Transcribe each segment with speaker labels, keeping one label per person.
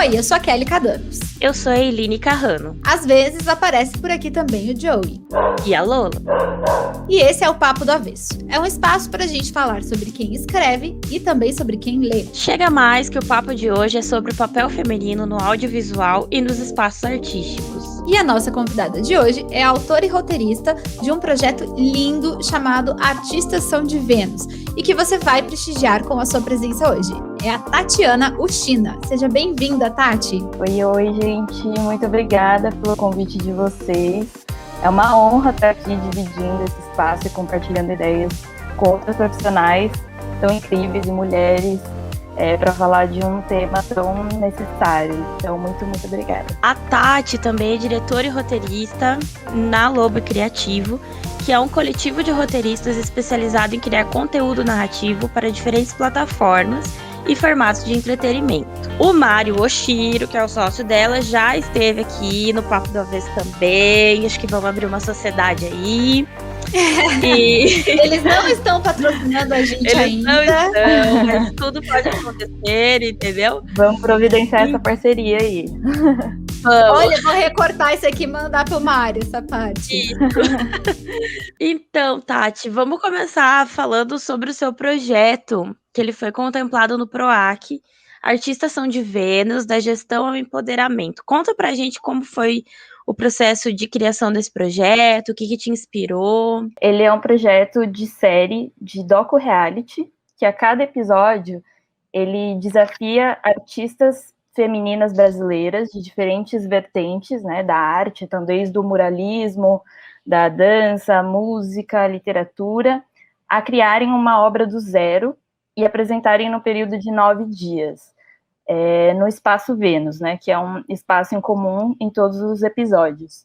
Speaker 1: Oi, eu sou a Kelly Cadanos.
Speaker 2: Eu sou a Eiline Carrano.
Speaker 1: Às vezes aparece por aqui também o Joey.
Speaker 2: E a Lola.
Speaker 1: E esse é o Papo do Avesso. É um espaço para a gente falar sobre quem escreve e também sobre quem lê.
Speaker 2: Chega mais que o papo de hoje é sobre o papel feminino no audiovisual e nos espaços artísticos.
Speaker 1: E a nossa convidada de hoje é a autora e roteirista de um projeto lindo chamado Artistas São de Vênus e que você vai prestigiar com a sua presença hoje. É a Tatiana Uchina. Seja bem-vinda, Tati.
Speaker 3: Oi, gente. Muito obrigada pelo convite de vocês. É uma honra estar aqui dividindo esse espaço e compartilhando ideias com outras profissionais tão incríveis e mulheres para falar de um tema tão necessário. Então, muito obrigada.
Speaker 2: A Tati também é diretora e roteirista na Lobo Criativo, que é um coletivo de roteiristas especializado em criar conteúdo narrativo para diferentes plataformas e formatos de entretenimento. O Mário Oshiro, que é o sócio dela, já esteve aqui no Papo do Avesso também. Acho que vamos abrir uma sociedade aí.
Speaker 1: E... Eles não estão patrocinando a gente ainda.
Speaker 2: Não estão, mas tudo pode acontecer, entendeu?
Speaker 3: Vamos providenciar essa parceria aí.
Speaker 1: Vamos. Olha, vou recortar isso aqui e mandar pro Mário, essa parte.
Speaker 2: Então, Tati, vamos começar falando sobre o seu projeto, que ele foi contemplado no PROAC, Artistas São de Vênus, da gestão ao empoderamento. Conta pra gente como foi o processo de criação desse projeto, o que te inspirou?
Speaker 3: Ele é um projeto de série de docu-reality, que a cada episódio ele desafia artistas femininas brasileiras de diferentes vertentes, né, da arte, então desde o muralismo, da dança, música, literatura, a criarem uma obra do zero e apresentarem no período de 9 dias. No Espaço Vênus, né, que é um espaço em comum em todos os episódios.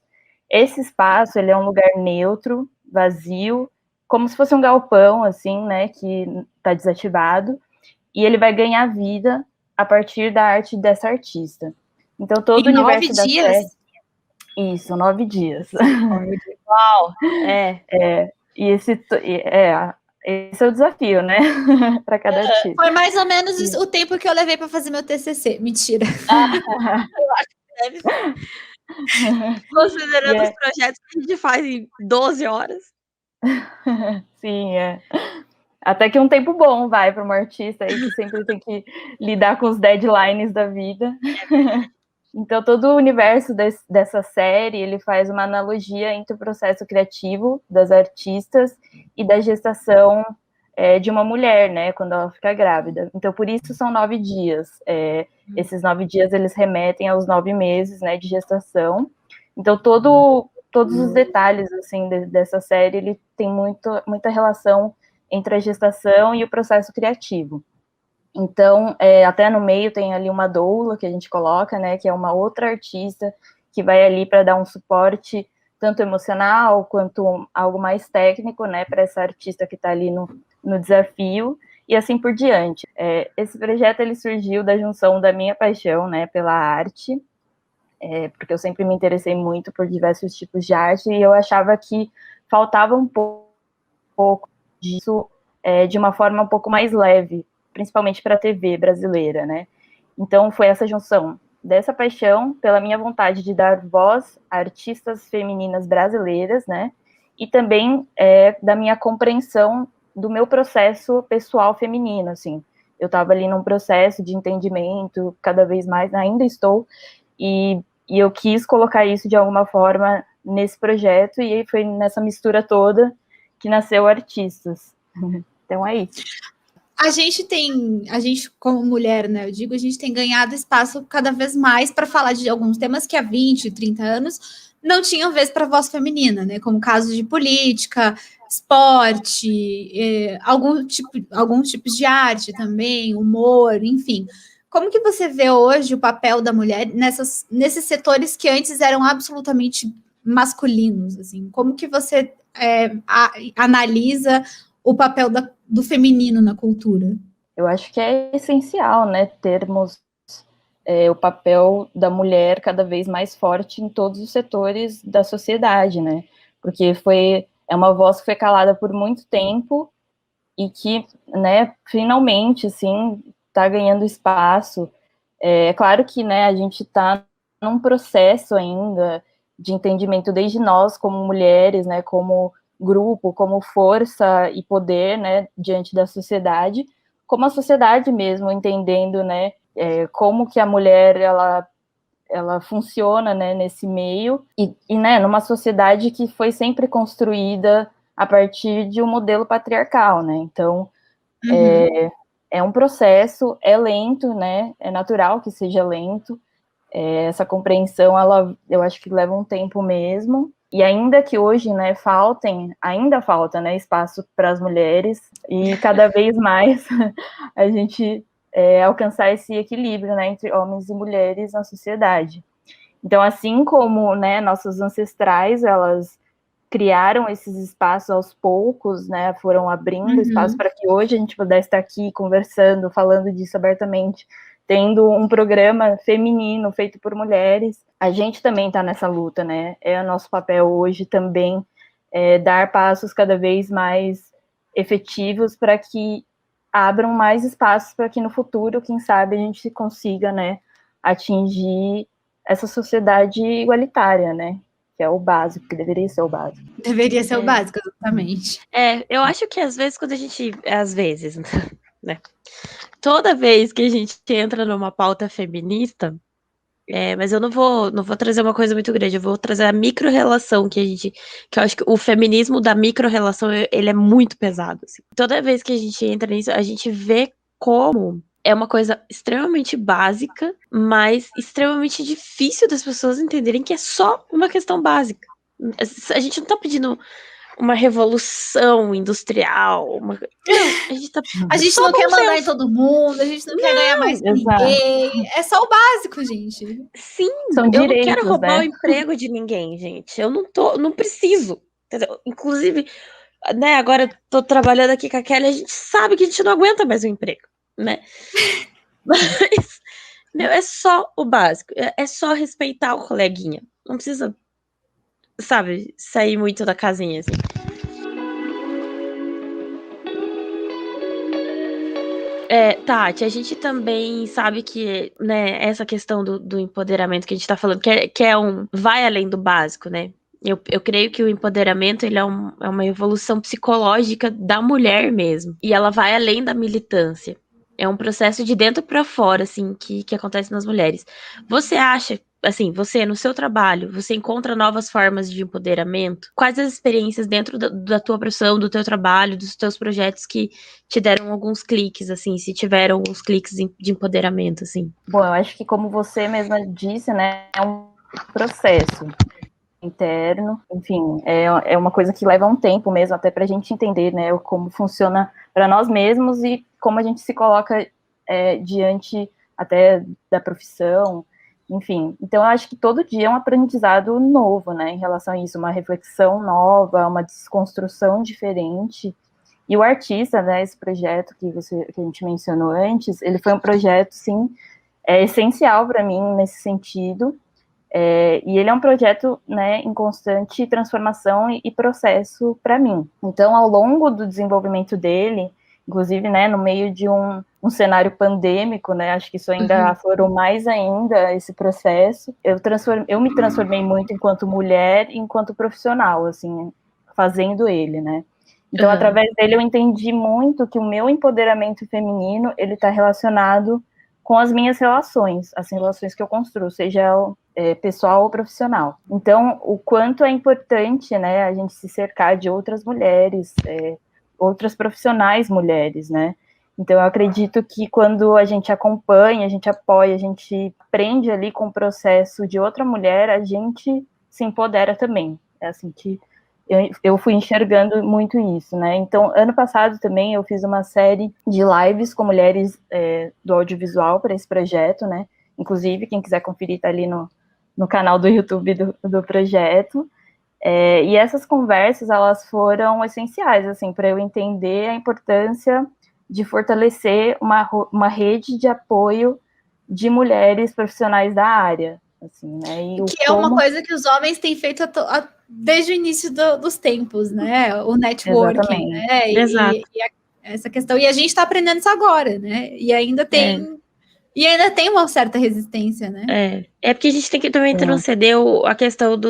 Speaker 3: Esse espaço, ele é um lugar neutro, vazio, como se fosse um galpão, assim, né, que está desativado, e ele vai ganhar vida a partir da arte dessa artista. Então, todo o universo da série... Isso, 9 dias.
Speaker 2: Uau!
Speaker 3: E esse é o desafio, né? Para cada artista.
Speaker 1: Foi mais ou menos o tempo que eu levei para fazer meu TCC. Mentira.
Speaker 2: Eu acho que deve ser. Considerando os projetos que a gente faz em 12 horas.
Speaker 3: Sim, Até que um tempo bom vai para uma artista aí que sempre tem que lidar com os deadlines da vida. Então, todo o universo dessa série, ele faz uma analogia entre o processo criativo das artistas e da gestação de uma mulher, né, quando ela fica grávida. Então, por isso são 9 dias. Esses 9 dias, eles remetem aos 9 meses, né, de gestação. Então, todos os detalhes, assim, dessa série, ele tem muita relação entre a gestação e o processo criativo. Então, até no meio tem ali uma doula que a gente coloca, né, que é uma outra artista que vai ali para dar um suporte tanto emocional quanto algo mais técnico, né, para essa artista que está ali no desafio, e assim por diante. Esse projeto, ele surgiu da junção da minha paixão, né, pela arte, porque eu sempre me interessei muito por diversos tipos de arte, e eu achava que faltava um pouco disso de uma forma um pouco mais leve, principalmente para a TV brasileira, né? Então, foi essa junção dessa paixão pela minha vontade de dar voz a artistas femininas brasileiras, né? E também da minha compreensão do meu processo pessoal feminino, assim. Eu estava ali num processo de entendimento, cada vez mais, ainda estou, e eu quis colocar isso de alguma forma nesse projeto, e aí foi nessa mistura toda que nasceu Artistas. Então, é isso.
Speaker 1: A gente como mulher, né, eu digo, a gente tem ganhado espaço cada vez mais para falar de alguns temas que há 20, 30 anos não tinham vez para voz feminina, né, como casos de política, esporte, alguns tipos de arte também, humor, enfim. Como que você vê hoje o papel da mulher nesses setores que antes eram absolutamente masculinos, assim? Como que você analisa o papel do feminino na cultura?
Speaker 3: Eu acho que é essencial, né, termos o papel da mulher cada vez mais forte em todos os setores da sociedade, né, porque é uma voz que foi calada por muito tempo e que, né, finalmente, assim, está ganhando espaço É claro que, né, a gente está num processo ainda de entendimento desde nós, como mulheres, né, como grupo, como força e poder, né, diante da sociedade, como a sociedade mesmo, entendendo, né, como que a mulher, ela funciona, né, nesse meio, e, né, numa sociedade que foi sempre construída a partir de um modelo patriarcal, né, então, é um processo, é lento, né, é natural que seja lento, essa compreensão, eu acho que leva um tempo mesmo, e ainda que hoje, né, ainda falta, né, espaço para as mulheres, e cada vez mais a gente alcançar esse equilíbrio, né, entre homens e mulheres na sociedade. Então, assim como, né, nossas ancestrais, elas criaram esses espaços aos poucos, né, foram abrindo espaço para que hoje a gente pudesse estar aqui conversando, falando disso abertamente, tendo um programa feminino feito por mulheres. A gente também está nessa luta, né? É o nosso papel hoje também dar passos cada vez mais efetivos para que abram mais espaços para que no futuro, quem sabe, a gente consiga, né, atingir essa sociedade igualitária, né? Que é o básico, que deveria ser o básico.
Speaker 1: Deveria ser o básico, exatamente.
Speaker 2: Eu acho que às vezes, né? Toda vez que a gente entra numa pauta feminista, mas eu não vou trazer uma coisa muito grande, eu vou trazer a micro-relação que eu acho que o feminismo da micro-relação, ele é muito pesado, assim. Toda vez que a gente entra nisso, a gente vê como é uma coisa extremamente básica, mas extremamente difícil das pessoas entenderem que é só uma questão básica. A gente não tá pedindo uma revolução industrial. Não,
Speaker 1: a gente não quer mandar em todo mundo, a gente não quer ganhar mais que ninguém. É só o básico, gente.
Speaker 2: Sim,
Speaker 3: são
Speaker 2: eu
Speaker 3: direitos,
Speaker 2: não quero roubar
Speaker 3: né?
Speaker 2: o emprego de ninguém, gente. Eu não preciso. Entendeu? Inclusive, né, agora eu tô trabalhando aqui com a Kelly, a gente sabe que a gente não aguenta mais o emprego, né? Mas, meu, é só o básico. É só respeitar o coleguinha. Não precisa, sabe, sair muito da casinha, assim. Tati, a gente também sabe que, né, essa questão do empoderamento que a gente tá falando, vai além do básico, né? Eu creio que o empoderamento, ele é uma evolução psicológica da mulher mesmo. E ela vai além da militância. É um processo de dentro para fora, assim, que acontece nas mulheres. Você acha, assim, você no seu trabalho, você encontra novas formas de empoderamento? Quais as experiências dentro da tua profissão, do teu trabalho, dos teus projetos que te deram alguns cliques, assim, se tiveram alguns cliques de empoderamento, assim?
Speaker 3: Bom, eu acho que como você mesma disse, né, é um processo interno, enfim, é uma coisa que leva um tempo mesmo, até para a gente entender, né, como funciona para nós mesmos e como a gente se coloca diante até da profissão, enfim. Então, eu acho que todo dia é um aprendizado novo, né, em relação a isso, uma reflexão nova, uma desconstrução diferente. E o artista, né, esse projeto que a gente mencionou antes, ele foi um projeto, sim, essencial para mim nesse sentido. E ele é um projeto, né, em constante transformação e processo para mim. Então, ao longo do desenvolvimento dele, inclusive, né, no meio de um cenário pandêmico, né, acho que isso ainda aflorou mais ainda esse processo. Eu me transformei muito enquanto mulher e enquanto profissional, assim, fazendo ele, né. Então, através dele, eu entendi muito que o meu empoderamento feminino, ele está relacionado com as minhas relações, as relações que eu construo, seja pessoal ou profissional. Então, o quanto é importante, né, a gente se cercar de outras mulheres, outras profissionais mulheres, né? Então, eu acredito que quando a gente acompanha, a gente apoia, a gente aprende ali com o processo de outra mulher, a gente se empodera também. É assim que eu fui enxergando muito isso, né? Então, ano passado também eu fiz uma série de lives com mulheres do audiovisual para esse projeto, né? Inclusive, quem quiser conferir tá ali no canal do YouTube do projeto. E essas conversas, elas foram essenciais, assim, para eu entender a importância de fortalecer uma rede de apoio de mulheres profissionais da área, assim, né?
Speaker 1: Que é uma coisa que os homens têm feito desde o início dos tempos, né? O networking,
Speaker 3: exatamente.
Speaker 1: né? Exato. E essa questão. E a gente está aprendendo isso agora, né? E ainda tem E ainda tem uma certa resistência, né?
Speaker 2: É porque a gente tem que também transcender a questão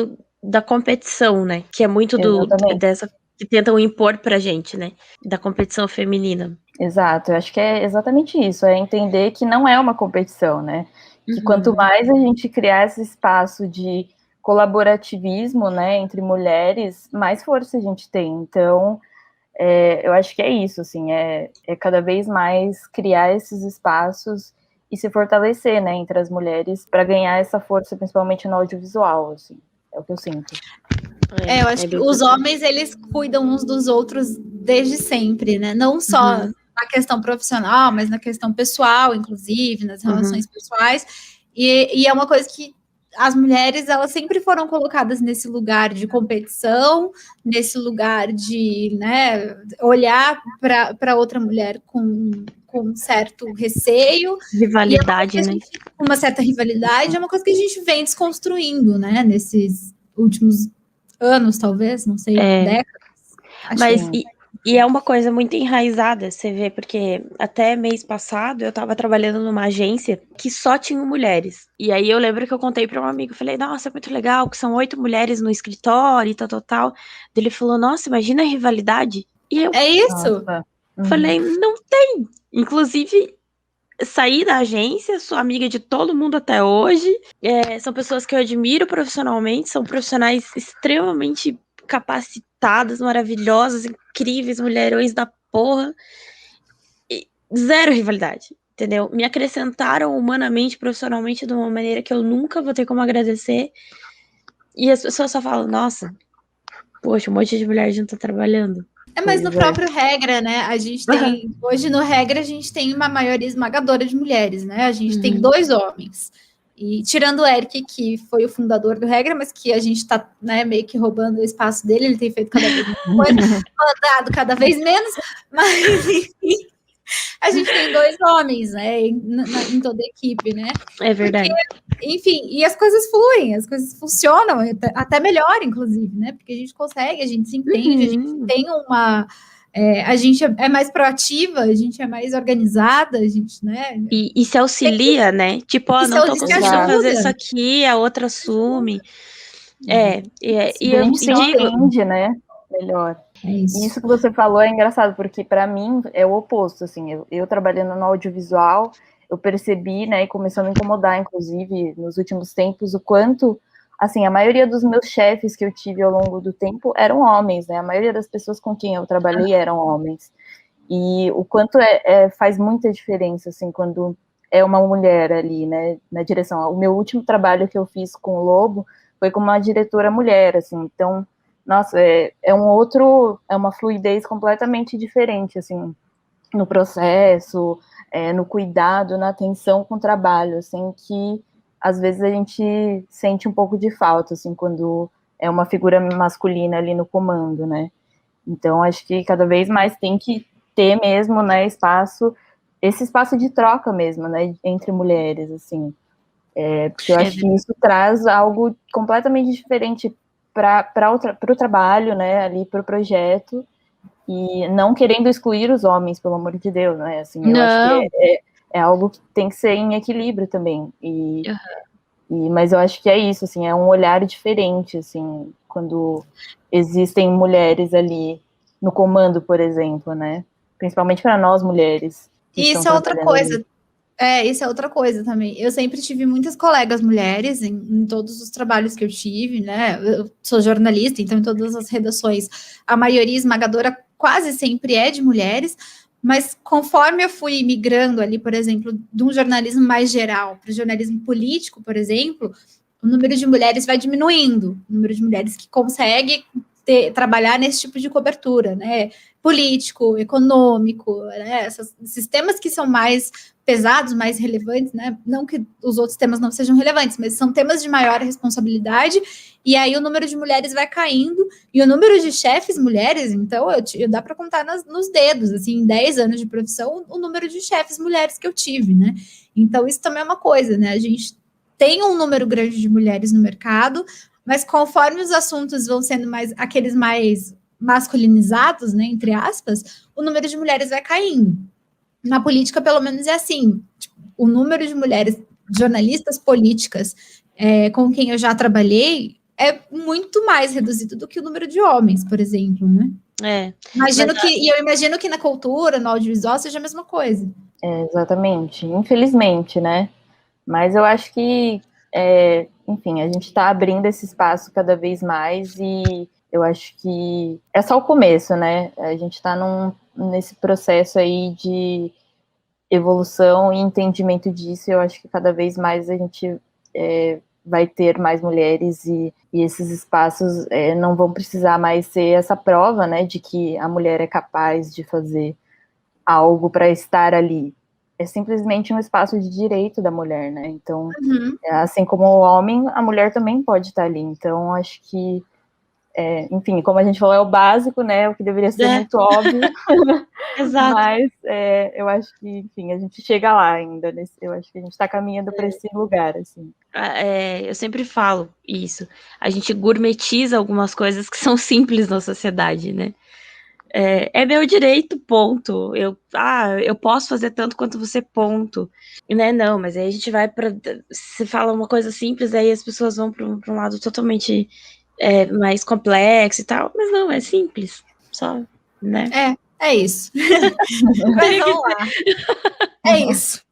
Speaker 2: da competição, né? Que é muito dessa que tentam impor pra gente, né? Da competição feminina.
Speaker 3: Exato, eu acho que é exatamente isso, é entender que não é uma competição, né? Que quanto mais a gente criar esse espaço de colaborativismo, né, entre mulheres, mais força a gente tem. Então, eu acho que é isso, assim, é cada vez mais criar esses espaços e se fortalecer, né, entre as mulheres para ganhar essa força, principalmente no audiovisual, assim, é o que eu sinto.
Speaker 1: Eu acho que os homens, eles cuidam uns dos outros desde sempre, né? Não só na questão profissional, mas na questão pessoal, inclusive, nas relações pessoais. E é uma coisa que as mulheres, elas sempre foram colocadas nesse lugar de competição, nesse lugar de, né, olhar para outra mulher com certo receio.
Speaker 2: Rivalidade, né?
Speaker 1: Uma certa rivalidade, é uma coisa que a gente vem desconstruindo, né, nesses últimos anos, talvez, não sei, décadas.
Speaker 2: Mas, e é uma coisa muito enraizada, você vê, porque até mês passado eu tava trabalhando numa agência que só tinha mulheres. E aí eu lembro que eu contei para um amigo, falei, nossa, é muito legal, que são 8 mulheres no escritório e tal. Ele falou, nossa, imagina a rivalidade. E eu
Speaker 1: é isso?
Speaker 2: Falei, não tem. Inclusive, saí da agência, sou amiga de todo mundo até hoje. São pessoas que eu admiro profissionalmente, são profissionais extremamente capacitadas, maravilhosas, incríveis, mulherões da porra. E zero rivalidade, entendeu? Me acrescentaram humanamente, profissionalmente, de uma maneira que eu nunca vou ter como agradecer. E as pessoas só falam, nossa, poxa, um monte de mulher junto trabalhando.
Speaker 1: Mas no próprio Regra, né? A gente tem. Hoje no Regra, a gente tem uma maioria esmagadora de mulheres, né? A gente tem 2 homens. E tirando o Eric, que foi o fundador do Regra, mas que a gente está, né, meio que roubando o espaço dele, ele tem feito cada vez mais coisa, mandado cada vez menos, mas enfim, a gente tem 2 homens, né, em toda a equipe, né?
Speaker 2: É verdade.
Speaker 1: Porque, enfim, e as coisas fluem, as coisas funcionam, até melhor, inclusive, né? Porque a gente consegue, a gente se entende, a gente tem uma... a gente é mais proativa, a gente é mais organizada, a gente, né?
Speaker 2: E se auxilia, né? Tipo, não tô conseguindo fazer isso aqui, a outra assume.
Speaker 3: E a gente se entende, né? Melhor. Isso que você falou é engraçado, porque para mim é o oposto, assim, eu trabalhando no audiovisual, eu percebi, né, e começou a me incomodar, inclusive, nos últimos tempos, o quanto, assim, a maioria dos meus chefes que eu tive ao longo do tempo eram homens, né, a maioria das pessoas com quem eu trabalhei eram homens, e o quanto faz muita diferença, assim, quando é uma mulher ali, né, na direção. O meu último trabalho que eu fiz com o Lobo foi com uma diretora mulher, assim, então, nossa, é uma fluidez completamente diferente, assim, no processo, no cuidado, na atenção com o trabalho, assim, que às vezes a gente sente um pouco de falta, assim, quando é uma figura masculina ali no comando, né? Então, acho que cada vez mais tem que ter mesmo, né, esse espaço de troca mesmo, né, entre mulheres, assim, porque eu acho que isso traz algo completamente diferente para o trabalho, né, ali para o projeto, e não querendo excluir os homens, pelo amor de Deus, né, assim, eu acho que é algo que tem que ser em equilíbrio também, mas eu acho que é isso, assim, é um olhar diferente, assim, quando existem mulheres ali no comando, por exemplo, né, principalmente para nós mulheres.
Speaker 1: Isso é outra coisa. Isso é outra coisa também. Eu sempre tive muitas colegas mulheres em todos os trabalhos que eu tive, né? Eu sou jornalista, então em todas as redações, a maioria esmagadora quase sempre é de mulheres, mas conforme eu fui migrando ali, por exemplo, de um jornalismo mais geral para o jornalismo político, por exemplo, o número de mulheres vai diminuindo, o número de mulheres que conseguem trabalhar nesse tipo de cobertura, né? Político, econômico, né? Esses temas que são mais pesados, mais relevantes, né? Não que os outros temas não sejam relevantes, mas são temas de maior responsabilidade, e aí o número de mulheres vai caindo, e o número de chefes mulheres, então, dá para contar nos dedos, assim, em 10 anos de profissão, o número de chefes mulheres que eu tive, né? Então, isso também é uma coisa, né? A gente tem um número grande de mulheres no mercado, mas conforme os assuntos vão sendo aqueles mais masculinizados, né, entre aspas, o número de mulheres vai caindo. Na política, pelo menos, é assim. Tipo, o número de mulheres jornalistas políticas com quem eu já trabalhei é muito mais reduzido do que o número de homens, por exemplo, né? E eu imagino que na cultura, no audiovisual, seja a mesma coisa.
Speaker 3: Exatamente. Infelizmente, né? Mas eu acho que, enfim, a gente está abrindo esse espaço cada vez mais e eu acho que é só o começo, né? A gente está nesse processo aí de evolução e entendimento disso. Eu acho que cada vez mais a gente vai ter mais mulheres e esses espaços não vão precisar mais ser essa prova, né, de que a mulher é capaz de fazer algo para estar ali. É simplesmente um espaço de direito da mulher, né? Então, assim como o homem, a mulher também pode estar ali. Então, acho que, enfim, como a gente falou, é o básico, né? O que deveria ser muito óbvio.
Speaker 2: Exato.
Speaker 3: Mas eu acho que, enfim, a gente chega lá ainda. Eu acho que a gente está caminhando para esse lugar, assim.
Speaker 2: Eu sempre falo isso. A gente gourmetiza algumas coisas que são simples na sociedade, né? É meu direito, ponto. Eu posso fazer tanto quanto você, ponto. Né? Não, mas aí a gente vai para. Você fala uma coisa simples, aí as pessoas vão para um lado totalmente mais complexo e tal. Mas não, é simples. Só, né?
Speaker 1: É isso. Mas vamos lá. É isso.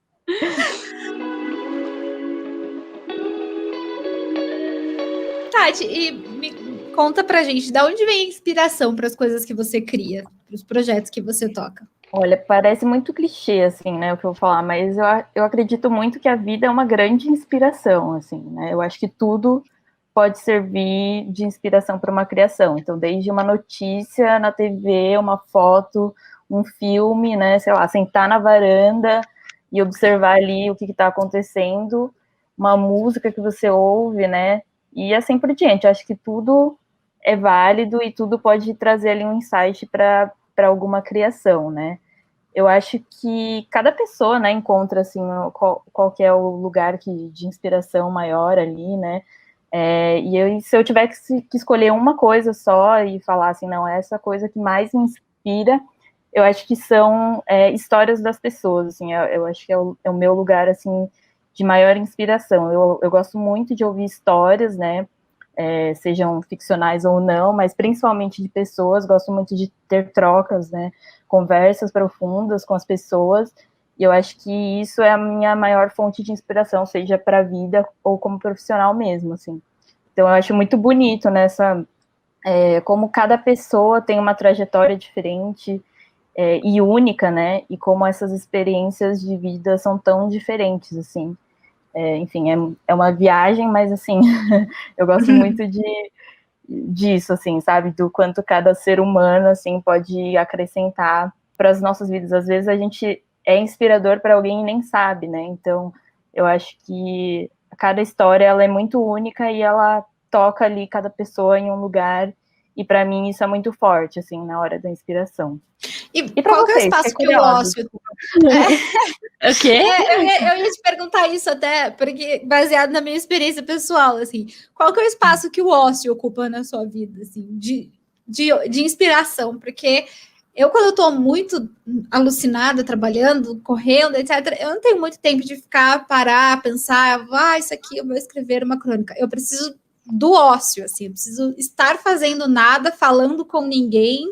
Speaker 1: Tati, e me conta pra gente, de onde vem a inspiração para as coisas que você cria, para os projetos que você toca?
Speaker 3: Olha, parece muito clichê, assim, né, o que eu vou falar, mas eu acredito muito que a vida é uma grande inspiração, assim, né, eu acho que tudo pode servir de inspiração para uma criação, então, desde uma notícia na TV, uma foto, um filme, né, sei lá, sentar na varanda e observar ali o que está acontecendo, uma música que você ouve, né, e assim por diante. Eu acho que tudo é válido e tudo pode trazer ali um insight para alguma criação, né. Eu acho que cada pessoa, né, encontra, assim, qual que é o lugar de inspiração maior ali, né, se eu tiver que escolher uma coisa só e falar assim, não, essa coisa que mais me inspira, eu acho que são histórias das pessoas, assim, eu acho que é o meu lugar, assim, de maior inspiração. Eu gosto muito de ouvir histórias, né, sejam ficcionais ou não, mas principalmente de pessoas, gosto muito de ter trocas, né, conversas profundas com as pessoas, e eu acho que isso é a minha maior fonte de inspiração, seja para a vida ou como profissional mesmo, assim. Então eu acho muito bonito nessa, como cada pessoa tem uma trajetória diferente e única, né, e como essas experiências de vida são tão diferentes, assim. Enfim, é uma viagem, mas, assim, eu gosto muito disso, assim, sabe, do quanto cada ser humano, assim, pode acrescentar para as nossas vidas. Às vezes a gente é inspirador para alguém e nem sabe, né, então eu acho que cada história, ela é muito única e ela toca ali cada pessoa em um lugar, e para mim isso é muito forte, assim, na hora da inspiração.
Speaker 1: E qual que é o espaço que o ócio...
Speaker 2: O quê?
Speaker 1: Eu ia te perguntar isso até, porque baseado na minha experiência pessoal, assim, qual que é o espaço que o ócio ocupa na sua vida, assim, de inspiração? Porque eu, quando eu tô muito alucinada, trabalhando, correndo, etc., eu não tenho muito tempo de parar, pensar, isso aqui eu vou escrever uma crônica. Eu preciso do ócio, assim, eu preciso estar fazendo nada, falando com ninguém,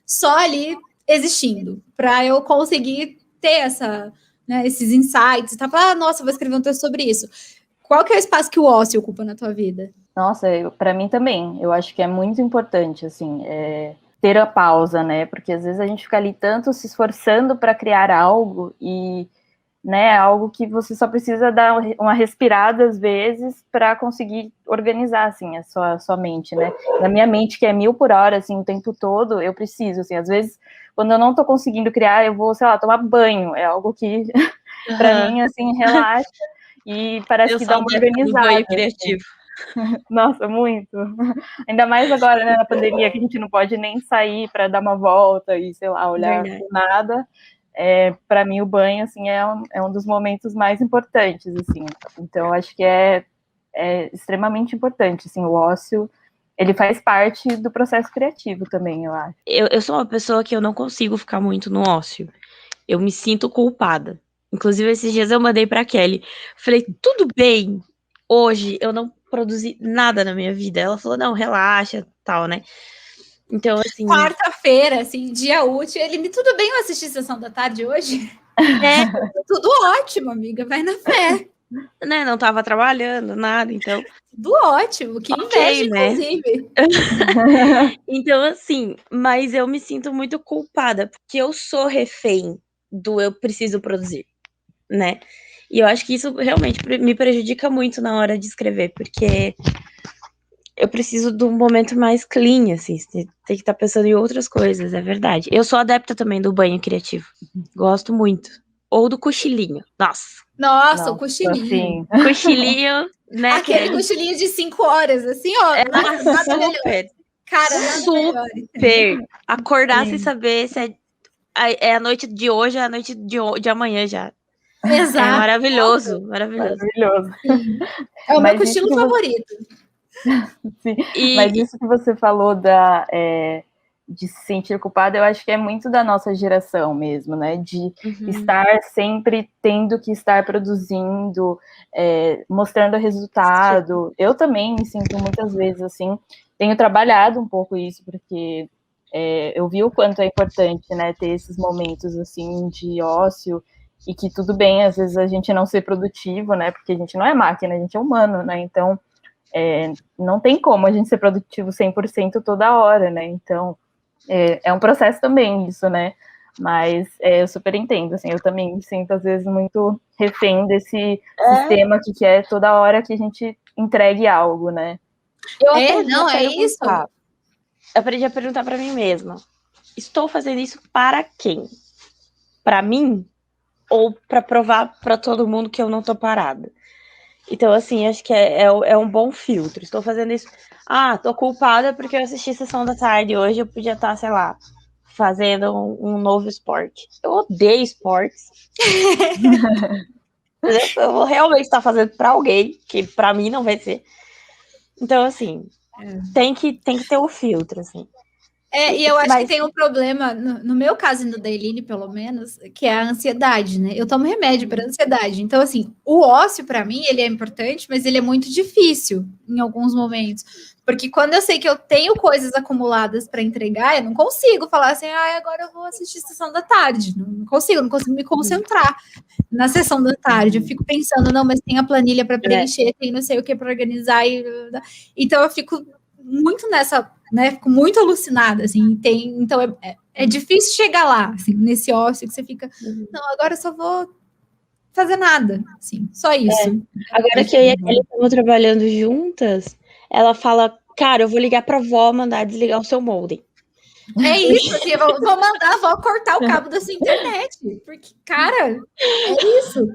Speaker 1: só ali existindo, para eu conseguir ter esses insights, nossa, vou escrever um texto sobre isso. Qual que é o espaço que o ócio ocupa na tua vida?
Speaker 3: Nossa, para mim também, eu acho que é muito importante, assim, ter a pausa, né, porque às vezes a gente fica ali tanto se esforçando para criar algo e, né, algo que você só precisa dar uma respirada às vezes para conseguir organizar, assim, a sua mente, né. Na minha mente, que é 1000 por hora, assim, o tempo todo, eu preciso, assim, às vezes, quando eu não estou conseguindo criar, eu vou, sei lá, tomar banho, é algo que, para mim, assim, relaxa e parece que dá uma organizada.
Speaker 2: Banho criativo.
Speaker 3: Assim. Nossa, muito. Ainda mais agora, né, na pandemia, que a gente não pode nem sair para dar uma volta e, sei lá, olhar por nada. Para mim, o banho, assim, é um dos momentos mais importantes, assim. Então, acho que é extremamente importante, assim, o ócio, ele faz parte do processo criativo também, eu acho.
Speaker 2: Eu sou uma pessoa que eu não consigo ficar muito no ócio. Eu me sinto culpada. Inclusive, esses dias eu mandei pra Kelly. Falei, tudo bem, hoje eu não produzi nada na minha vida. Ela falou, não, relaxa, tal, né? Então, assim...
Speaker 1: Quarta-feira, assim, dia útil. Ele, tudo bem eu assistir Sessão da Tarde hoje?
Speaker 2: É,
Speaker 1: Tudo ótimo, amiga, vai na fé.
Speaker 2: né, não tava trabalhando, nada, então...
Speaker 1: Tudo ótimo, que inveja,
Speaker 2: Ok, né?
Speaker 1: inclusive.
Speaker 2: Então, assim, mas eu me sinto muito culpada, porque eu sou refém do eu preciso produzir, né? E eu acho que isso realmente me prejudica muito na hora de escrever, porque eu preciso de um momento mais clean, assim, tem que estar pensando em outras coisas, é verdade. Eu sou adepta também do banho criativo, gosto muito. Ou do cochilinho,
Speaker 1: Nossa, o cochilinho.
Speaker 3: Sim.
Speaker 2: Cochilinho, né?
Speaker 1: Aquele cochilinho de 5 horas, assim, ó. Nada melhor.
Speaker 2: Super,
Speaker 1: Cara, nada melhor.
Speaker 2: super. Acordar
Speaker 3: Sim.
Speaker 2: sem saber se é a noite de hoje, é a noite de amanhã já.
Speaker 1: Exato.
Speaker 2: É maravilhoso, maravilhoso.
Speaker 1: Sim. É o meu cochilo favorito.
Speaker 3: Sim. Mas isso que você falou de se sentir culpada, eu acho que é muito da nossa geração mesmo, né? De estar sempre tendo que estar produzindo, mostrando resultado. Sim. Eu também me sinto muitas vezes assim, tenho trabalhado um pouco isso, porque eu vi o quanto é importante, né, ter esses momentos assim de ócio, e que tudo bem, às vezes a gente não ser produtivo, né? Porque a gente não é máquina, a gente é humano, né? Então, não tem como a gente ser produtivo 100% toda hora, né? Então, é um processo também isso, né? Mas eu super entendo, assim, eu também me sinto, às vezes, muito refém desse sistema que quer toda hora que a gente entregue algo, né?
Speaker 1: Não, é isso.
Speaker 2: Eu aprendi a perguntar para mim mesma, estou fazendo isso para quem? Para mim? Ou para provar para todo mundo que eu não tô parada? Então, assim, acho que é um bom filtro. Estou fazendo isso. Tô culpada porque eu assisti Sessão da Tarde hoje. Eu podia estar, sei lá, fazendo um novo esporte. Eu odeio esportes. Eu vou realmente estar fazendo para alguém, que para mim não vai ser. Então, assim, tem que ter o filtro, assim.
Speaker 1: E eu acho que tem um problema, no meu caso e no da Eline, pelo menos, que é a ansiedade, né? Eu tomo remédio para ansiedade. Então, assim, o ócio, para mim, ele é importante, mas ele é muito difícil em alguns momentos. Porque quando eu sei que eu tenho coisas acumuladas para entregar, eu não consigo falar assim, agora eu vou assistir Sessão da Tarde. Não consigo me concentrar na Sessão da Tarde. Eu fico pensando, não, mas tem a planilha para preencher, tem não sei o que para organizar. Então, eu fico muito nessa, né? Fico muito alucinada, assim. Então é difícil chegar lá, assim, nesse ócio que você fica, não, agora eu só vou fazer nada, assim, só isso.
Speaker 2: Agora que eu e a Kelly estamos trabalhando juntas, ela fala, cara, eu vou ligar pra avó mandar desligar o seu modem.
Speaker 1: É isso, assim, eu vou mandar a avó cortar o cabo da sua internet, porque, cara, é isso.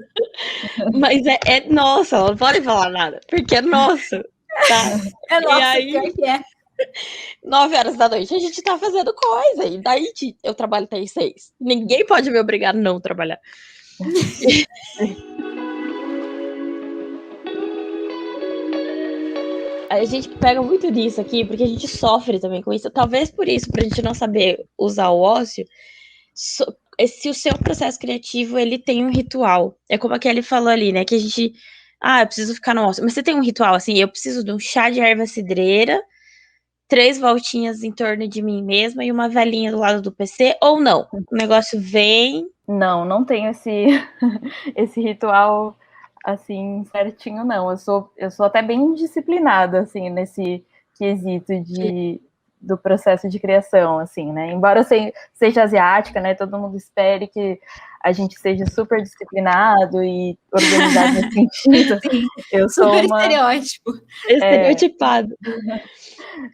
Speaker 2: Mas é nossa, ela não pode falar nada, porque é nosso, tá?
Speaker 1: É nosso,
Speaker 2: e aí,
Speaker 1: pior que é.
Speaker 2: 9 horas da noite, a gente tá fazendo coisa, e daí eu trabalho até às 6. Ninguém pode me obrigar a não trabalhar. A gente pega muito disso aqui, porque a gente sofre também com isso. Talvez por isso, pra gente não saber usar o ócio, se o seu processo criativo, ele tem um ritual. É como a Kelly falou ali, né? Que a gente... eu preciso ficar no ócio. Mas você tem um ritual, assim, eu preciso de um chá de erva cidreira, 3 voltinhas em torno de mim mesma e uma velhinha do lado do PC, ou não? O negócio vem...
Speaker 3: Não tenho esse ritual, assim, certinho, não. Eu sou até bem disciplinada, assim, nesse quesito do processo de criação, assim, né? Embora eu seja asiática, né? Todo mundo espere que a gente seja super disciplinado e organizado nesse sentido.
Speaker 1: Sim,
Speaker 3: eu sou
Speaker 1: super estereótipo.
Speaker 2: Estereotipado.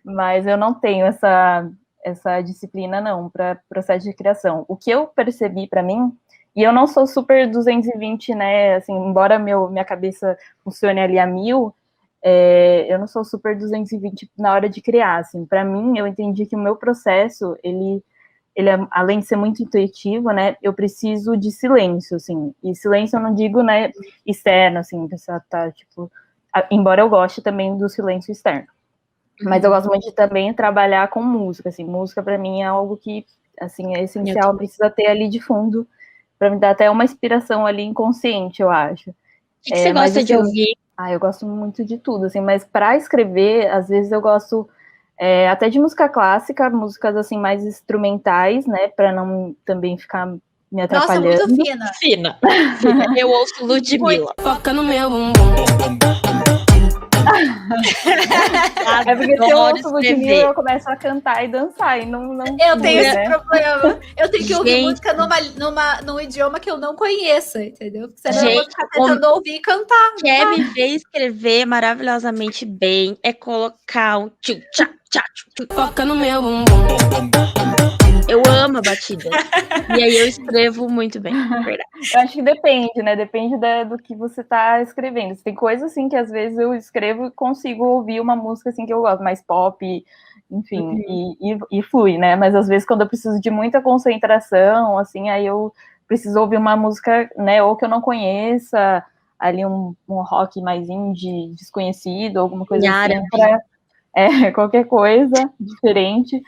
Speaker 3: Mas eu não tenho essa disciplina, não, para processo de criação. O que eu percebi para mim, e eu não sou super 220, né, assim, embora minha cabeça funcione ali a 1000, eu não sou super 220 na hora de criar, assim. Para mim, eu entendi que o meu processo, ele além de ser muito intuitivo, né, eu preciso de silêncio, assim. E silêncio eu não digo, né, externo, assim, a pessoa tá, tipo... Embora eu goste também do silêncio externo. Mas eu gosto muito de também trabalhar com música, assim, música para mim é algo que, assim, é essencial, precisa ter ali de fundo para me dar até uma inspiração ali inconsciente, eu acho.
Speaker 2: O que você gosta de ouvir?
Speaker 3: Eu gosto muito de tudo, assim, mas para escrever, às vezes eu gosto até de música clássica, músicas assim mais instrumentais, né, para não também ficar me atrapalhando.
Speaker 1: Nossa, muito fina.
Speaker 2: Fina. Eu ouço Ludmilla.
Speaker 4: Foca no meu bumbum.
Speaker 3: É porque se eu ouço Ludmilla, eu começo a cantar e dançar, e não
Speaker 1: eu tenho esse
Speaker 3: né?
Speaker 1: problema. Eu tenho que ouvir música num idioma que eu não conheça, entendeu? Porque senão eu vou ficar tentando ouvir e cantar.
Speaker 2: Quer me ver escrever maravilhosamente bem, é colocar um tchu, tchá, tchá, tchu.
Speaker 4: Foca no meu bumbum.
Speaker 2: Eu amo a batida. E aí eu escrevo muito bem, verdade.
Speaker 3: Eu acho que depende, né? Depende do que você tá escrevendo. Tem coisas assim que às vezes eu escrevo e consigo ouvir uma música assim que eu gosto, mais pop, enfim, e flui, né? Mas às vezes quando eu preciso de muita concentração, assim, aí eu preciso ouvir uma música, né? Ou que eu não conheça, ali um rock mais indie, desconhecido, alguma coisa assim, qualquer coisa diferente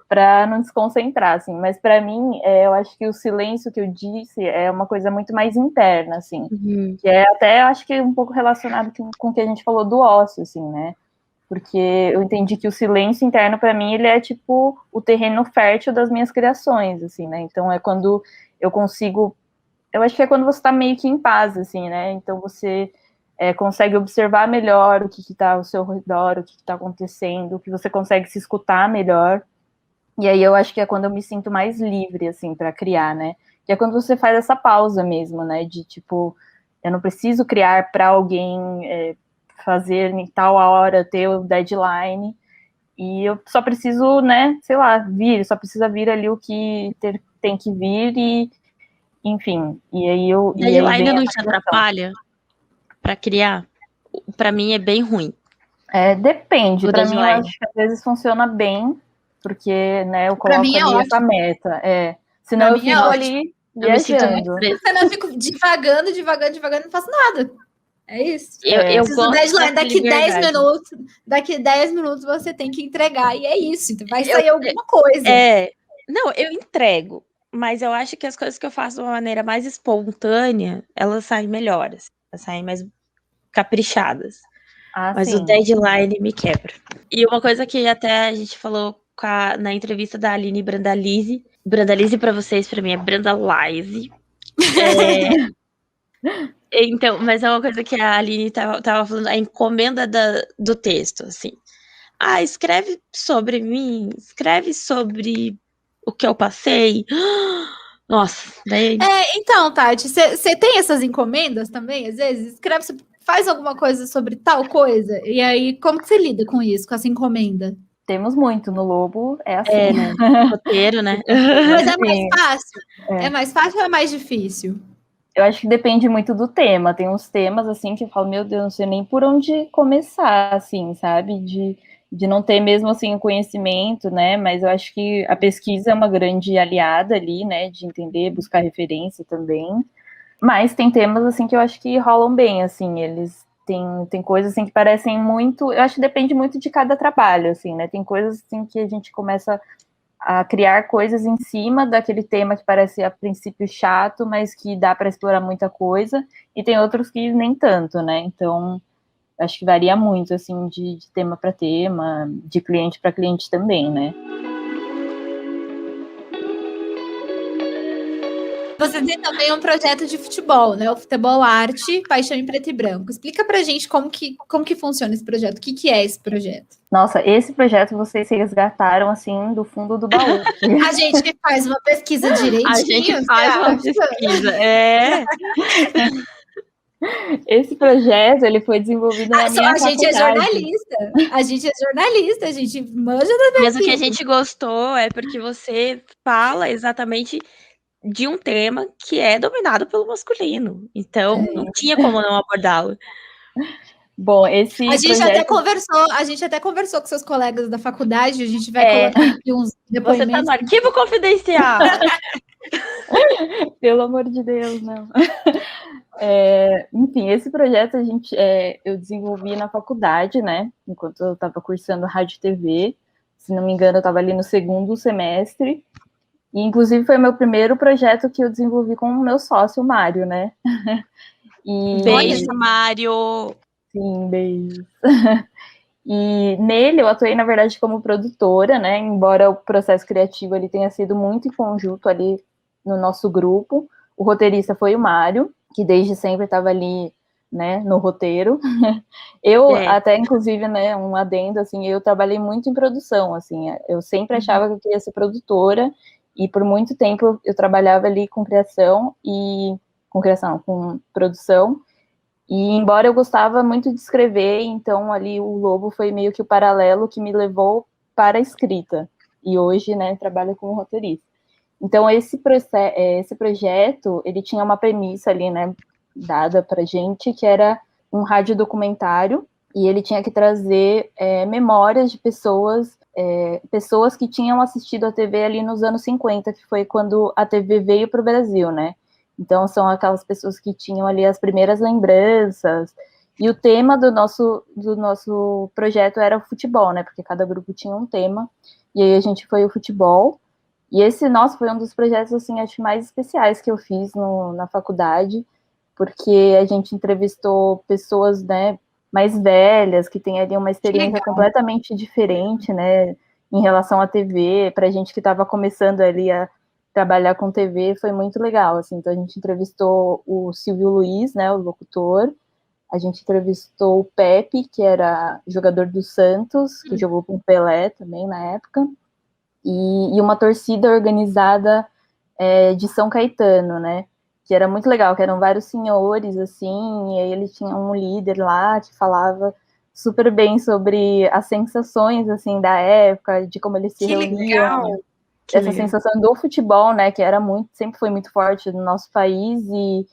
Speaker 3: para não desconcentrar, assim. Mas para mim, eu acho que o silêncio que eu disse é uma coisa muito mais interna, assim, que é até, acho que um pouco relacionado com o que a gente falou do ócio, assim, né? Porque eu entendi que o silêncio interno, para mim, ele é tipo o terreno fértil das minhas criações, assim, né? Então é quando eu consigo, eu acho que é quando você está meio que em paz, assim, né? Então você consegue observar melhor o que está ao seu redor, o que está acontecendo, que você consegue se escutar melhor. E aí eu acho que é quando eu me sinto mais livre, assim, para criar, né? Que é quando você faz essa pausa mesmo, né? De tipo, eu não preciso criar para alguém fazer em tal hora, ter o deadline, e eu só preciso, né, sei lá, só precisa vir ali o que tem que vir, e enfim, e aí eu...
Speaker 2: Deadline não te atrapalha para criar? Para mim é bem ruim.
Speaker 3: Depende, para mim eu acho que às vezes funciona bem, porque, né, eu coloco ali essa meta, senão eu fico ali viajando.
Speaker 1: Senão eu fico devagando, não faço nada. É isso.
Speaker 2: Eu gosto
Speaker 1: deadline, daqui 10 minutos você tem que entregar, e é isso, então vai sair alguma coisa.
Speaker 2: Não, eu entrego, mas eu acho que as coisas que eu faço de uma maneira mais espontânea, elas saem melhores, elas saem mais caprichadas. Mas
Speaker 3: sim.
Speaker 2: O deadline me quebra. E uma coisa que até a gente falou na entrevista da Aline Brandalize, para vocês, para mim é Brandalize. Então, mas é uma coisa que a Aline tava falando, a encomenda do texto, assim. Escreve sobre mim, escreve sobre o que eu passei. Nossa, daí...
Speaker 1: Então, Tati, você tem essas encomendas também, às vezes? Escreve, faz alguma coisa sobre tal coisa, e aí, como que você lida com isso, com essa encomenda?
Speaker 3: Temos muito no Lobo, assim.
Speaker 2: Né? Roteiro, né?
Speaker 1: Mas é mais fácil? É mais fácil ou é mais difícil?
Speaker 3: Eu acho que depende muito do tema. Tem uns temas, assim, que eu falo, meu Deus, não sei nem por onde começar, assim, sabe? De não ter mesmo, assim, o conhecimento, né? Mas eu acho que a pesquisa é uma grande aliada ali, né? De entender, buscar referência também. Mas tem temas, assim, que eu acho que rolam bem, assim. Eles tem coisas, assim, que parecem muito... Eu acho que depende muito de cada trabalho, assim, né? Tem coisas, assim, que a gente começa a criar coisas em cima daquele tema que parece a princípio chato, mas que dá para explorar muita coisa, e tem outros que nem tanto, né? Então, acho que varia muito, assim, de tema para tema, de cliente para cliente também, né?
Speaker 1: Você tem também um projeto de futebol, né? O Futebol Arte, Paixão em Preto e Branco. Explica pra gente como que funciona esse projeto, o que é esse projeto?
Speaker 3: Nossa, esse projeto vocês resgataram, assim, do fundo do baú.
Speaker 1: A gente faz uma pesquisa direitinho.
Speaker 2: A gente faz uma pesquisa,
Speaker 3: Esse projeto, ele foi desenvolvido na minha faculdade.
Speaker 1: A gente é jornalista, a gente manja da pesquisa.
Speaker 2: Mas o que a gente gostou é porque você fala exatamente de um tema que é dominado pelo masculino. Então, não tinha como não abordá-lo.
Speaker 3: Bom, esse
Speaker 1: a gente até conversou com seus colegas da faculdade, a gente vai colocar aqui uns depoimentos.
Speaker 2: Você tá no arquivo confidencial.
Speaker 3: Pelo amor de Deus, não. Enfim, esse projeto eu desenvolvi na faculdade, né? Enquanto eu estava cursando rádio e TV. Se não me engano, eu estava ali no segundo semestre. E, inclusive, foi o meu primeiro projeto que eu desenvolvi com o meu sócio, o Mário, né? E...
Speaker 2: Beijo, Mário!
Speaker 3: Sim, beijo. E nele eu atuei, na verdade, como produtora, né? Embora o processo criativo ele tenha sido muito em conjunto ali no nosso grupo. O roteirista foi o Mário, que desde sempre estava ali, né, no roteiro. Eu até, inclusive, né, um adendo, assim, eu trabalhei muito em produção, assim, eu sempre achava que eu queria ser produtora, e por muito tempo eu trabalhava ali com com produção, e embora eu gostava muito de escrever, então ali o Lobo foi meio que o paralelo que me levou para a escrita, e hoje, né, trabalho como roteirista. Então, esse projeto, ele tinha uma premissa ali, né, dada pra gente, que era um radiodocumentário, e ele tinha que trazer memórias de pessoas que tinham assistido a TV ali nos anos 50, que foi quando a TV veio para o Brasil, né? Então, são aquelas pessoas que tinham ali as primeiras lembranças, e o tema do nosso projeto era o futebol, né? Porque cada grupo tinha um tema, e aí a gente foi o futebol. E esse, nossa, foi um dos projetos, assim, acho mais especiais que eu fiz na faculdade, porque a gente entrevistou pessoas, né, mais velhas, que têm ali uma experiência completamente diferente, né, em relação à TV. Pra gente que estava começando ali a trabalhar com TV, foi muito legal, assim. Então, a gente entrevistou o Silvio Luiz, né, o locutor, a gente entrevistou o Pepe, que era jogador do Santos, que jogou com o Pelé também na época, e uma torcida organizada de São Caetano, né? Que era muito legal, que eram vários senhores, assim, e aí eles tinham um líder lá que falava super bem sobre as sensações, assim, da época, de como eles se reuniam. Essa sensação do futebol, né, que sempre foi muito forte no nosso país, e,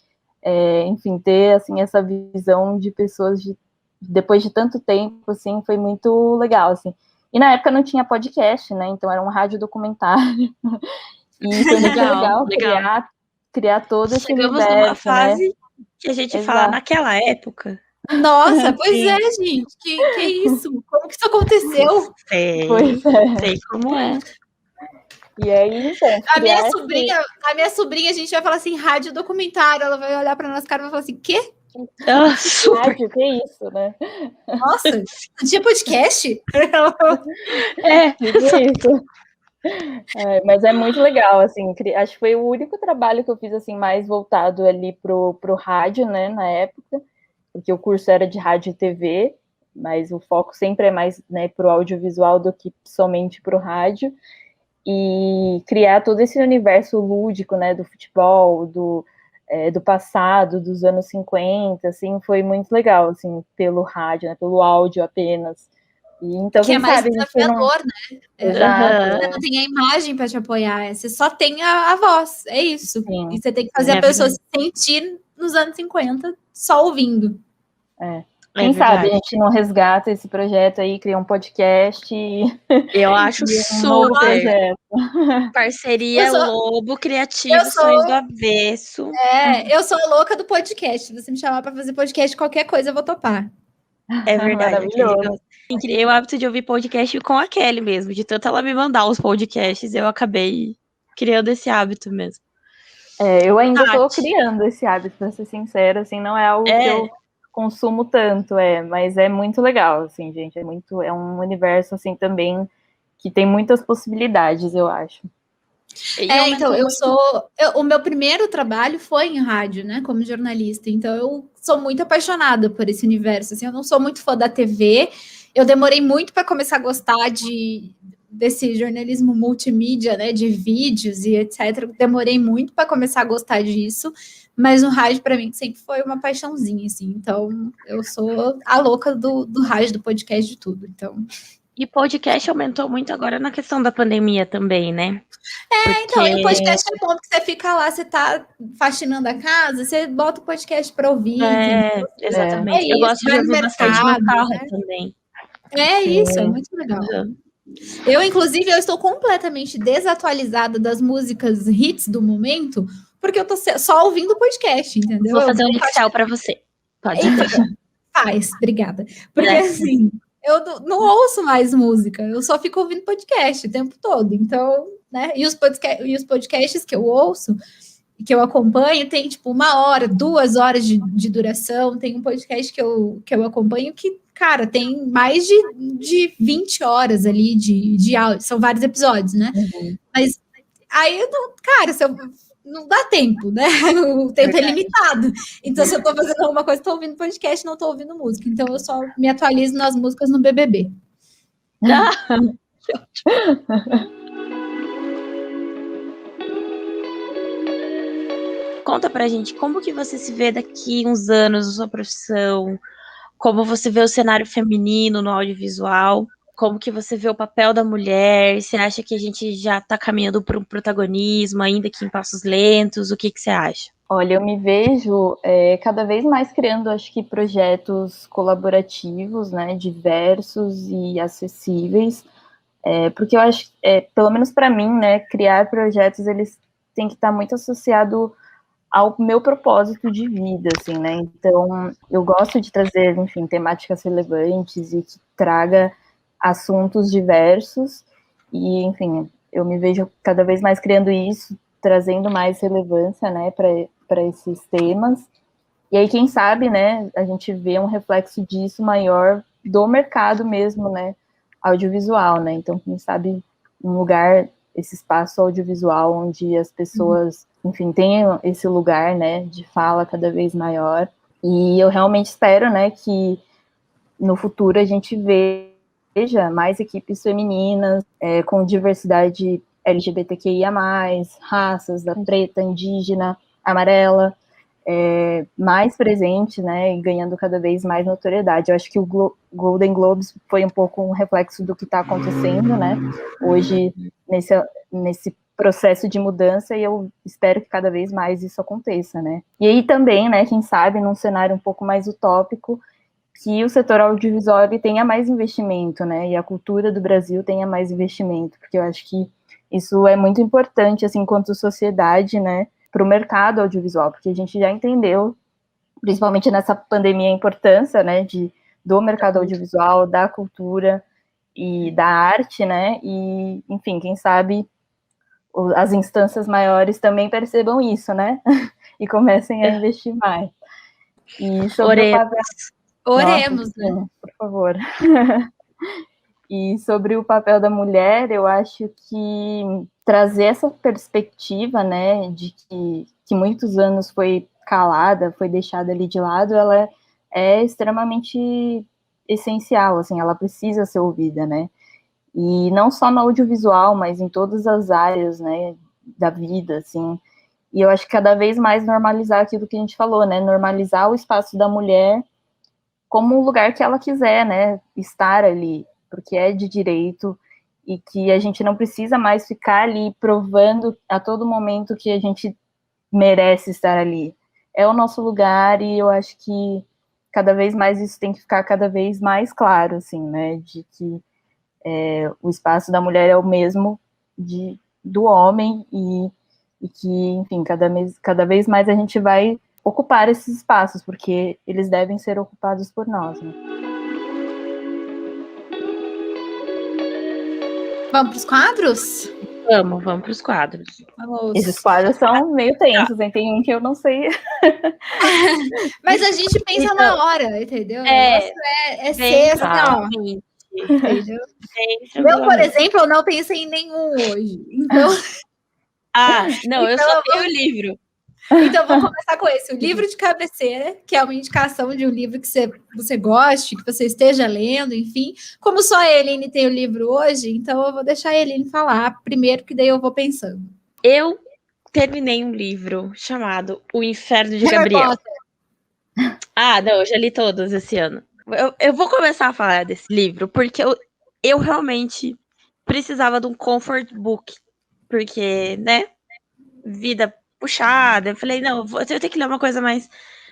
Speaker 3: enfim, ter, assim, essa visão de pessoas depois de tanto tempo, assim, foi muito legal, assim. E na época não tinha podcast, né? Então era um rádio documentário. E foi muito legal criar todo esse universo.
Speaker 2: Chegamos numa fase, né, que a gente fala
Speaker 3: Exato.
Speaker 2: naquela época.
Speaker 1: Nossa, pois é, gente. Que isso? Como que isso aconteceu?
Speaker 2: Sei como é.
Speaker 3: E aí, então,
Speaker 1: a minha sobrinha, a gente vai falar assim, rádio documentário. Ela vai olhar pra nossa cara e vai falar assim, quê?
Speaker 2: Super.
Speaker 3: Rádio, que isso, né?
Speaker 1: Nossa, não tinha podcast?
Speaker 3: Isso. Mas é muito legal, assim, acho que foi o único trabalho que eu fiz, assim, mais voltado ali pro rádio, né, na época, porque o curso era de rádio e TV, mas o foco sempre é mais, né, pro audiovisual do que somente pro rádio, e criar todo esse universo lúdico, né, do futebol, do passado, dos anos 50, assim, foi muito legal, assim, pelo rádio, né, pelo áudio apenas. E, então,
Speaker 1: que é mais
Speaker 3: sabe,
Speaker 1: desafiador, né?
Speaker 3: Exato.
Speaker 1: Você não tem a imagem para te apoiar, você só tem a voz, é isso.
Speaker 3: Sim.
Speaker 1: E você tem que fazer a pessoa se sentir nos anos 50 só ouvindo.
Speaker 3: Quem sabe a gente não resgata esse projeto aí, cria um podcast.
Speaker 2: Eu acho super. Parceria Lobo Criativo, Sonhos do Avesso.
Speaker 1: Eu sou a louca do podcast. Se você me chamar para fazer podcast, qualquer coisa eu vou topar.
Speaker 2: É verdade.
Speaker 3: Maravilhoso.
Speaker 2: Eu criei o hábito de ouvir podcast com a Kelly mesmo. De tanto ela me mandar os podcasts, eu acabei criando esse hábito mesmo.
Speaker 3: Eu ainda estou criando esse hábito, para ser sincera, assim, não é algo que eu consumo tanto, mas é muito legal, assim, gente, é um universo, assim, também que tem muitas possibilidades, eu acho.
Speaker 1: Então, o meu primeiro trabalho foi em rádio, né, como jornalista, então eu sou muito apaixonada por esse universo, assim, eu não sou muito fã da TV, eu demorei muito para começar a gostar desse jornalismo multimídia, né, de vídeos e etc, demorei muito para começar a gostar disso, mas o rádio para mim sempre foi uma paixãozinha, assim, então eu sou a louca do rádio, do podcast, de tudo, então...
Speaker 2: E podcast aumentou muito agora na questão da pandemia também, né?
Speaker 1: Então, e o podcast é bom, porque você fica lá, você tá faxinando a casa, você bota o podcast para ouvir.
Speaker 2: Exatamente. Eu gosto de ouvir bastante no carro, né? Também.
Speaker 1: Isso, é muito legal. Eu, inclusive, eu estou completamente desatualizada das músicas hits do momento, porque eu tô só ouvindo o podcast, entendeu?
Speaker 2: Vou fazer um Excel para você. Pode
Speaker 1: Faz, obrigada. Porque assim... eu não ouço mais música, eu só fico ouvindo podcast o tempo todo. Então, né? E os podcasts que eu ouço, que eu acompanho, tem tipo 1 hora, 2 horas de duração. Tem um podcast que eu acompanho que, cara, tem mais de 20 horas ali de áudio. São vários episódios, né? Mas aí, cara, não dá tempo, né? O tempo é limitado. Então, se eu tô fazendo alguma coisa, tô ouvindo podcast, não tô ouvindo música. Então, eu só me atualizo nas músicas no BBB.
Speaker 2: Conta pra gente como que você se vê daqui uns anos na sua profissão, como você vê o cenário feminino no audiovisual, como que você vê o papel da mulher, você acha que a gente já está caminhando para um protagonismo, ainda que em passos lentos, o que você acha?
Speaker 3: Olha, eu me vejo cada vez mais criando, acho que, projetos colaborativos, né, diversos e acessíveis, porque eu acho, pelo menos para mim, né, criar projetos, eles têm que estar muito associado ao meu propósito de vida, assim, né, então eu gosto de trazer, enfim, temáticas relevantes e que traga assuntos diversos e, enfim, eu me vejo cada vez mais criando isso, trazendo mais relevância, né, para esses temas. E aí, quem sabe, né, a gente vê um reflexo disso maior do mercado mesmo, né, audiovisual, né? Então, quem sabe um lugar, esse espaço audiovisual onde as pessoas, enfim, tenham esse lugar, né, de fala cada vez maior. E eu realmente espero, né, que no futuro a gente veja mais equipes femininas, com diversidade LGBTQIA+, raças, da preta, indígena, amarela, mais presente, né, e ganhando cada vez mais notoriedade. Eu acho que o Golden Globes foi um pouco um reflexo do que está acontecendo, né, hoje nesse processo de mudança, e eu espero que cada vez mais isso aconteça, né. E aí também, né, quem sabe, num cenário um pouco mais utópico, que o setor audiovisual tenha mais investimento, né, e a cultura do Brasil tenha mais investimento, porque eu acho que isso é muito importante, assim, enquanto sociedade, né, para o mercado audiovisual, porque a gente já entendeu, principalmente nessa pandemia, a importância, né, do mercado audiovisual, da cultura e da arte, né, e, enfim, quem sabe as instâncias maiores também percebam isso, né, e comecem a investir mais. E sobre o papel...
Speaker 1: Oremos,
Speaker 3: Nossa,
Speaker 1: né?
Speaker 3: por favor. E sobre o papel da mulher, eu acho que trazer essa perspectiva, né, de que muitos anos foi calada, foi deixada ali de lado, ela é extremamente essencial, assim, ela precisa ser ouvida, né, e não só no audiovisual, mas em todas as áreas, né, da vida, assim, e eu acho que cada vez mais normalizar aquilo que a gente falou, né, normalizar o espaço da mulher como um lugar que ela quiser, né, estar ali, porque é de direito, e que a gente não precisa mais ficar ali provando a todo momento que a gente merece estar ali. É o nosso lugar, e eu acho que cada vez mais isso tem que ficar cada vez mais claro, assim, né, de que o espaço da mulher é o mesmo do homem, e que, enfim, cada vez mais a gente vai ocupar esses espaços, porque eles devem ser ocupados por nós, né?
Speaker 1: Vamos para os quadros?
Speaker 2: Vamos para os quadros.
Speaker 1: Vamos.
Speaker 3: Esses quadros são meio tensos, hein? Tem um que eu não sei.
Speaker 1: Mas a gente pensa
Speaker 2: Então,
Speaker 1: na hora, entendeu? O negócio é ser assim, ó. Entendeu? Eu, por exemplo, eu não pensei em nenhum hoje. Então,
Speaker 2: não, eu só tenho o livro.
Speaker 1: Então, vou começar com esse. O livro de cabeceira, que é uma indicação de um livro que você goste, que você esteja lendo, enfim. Como só a Eline tem o livro hoje, então eu vou deixar a Eline falar primeiro, que daí eu vou pensando.
Speaker 2: Eu terminei um livro chamado O Inferno de Gabriel. Não, eu já li todos esse ano. Eu vou começar a falar desse livro, porque eu realmente precisava de um comfort book. Porque, né, vida puxada. Eu falei, não, eu tenho que ler uma coisa mais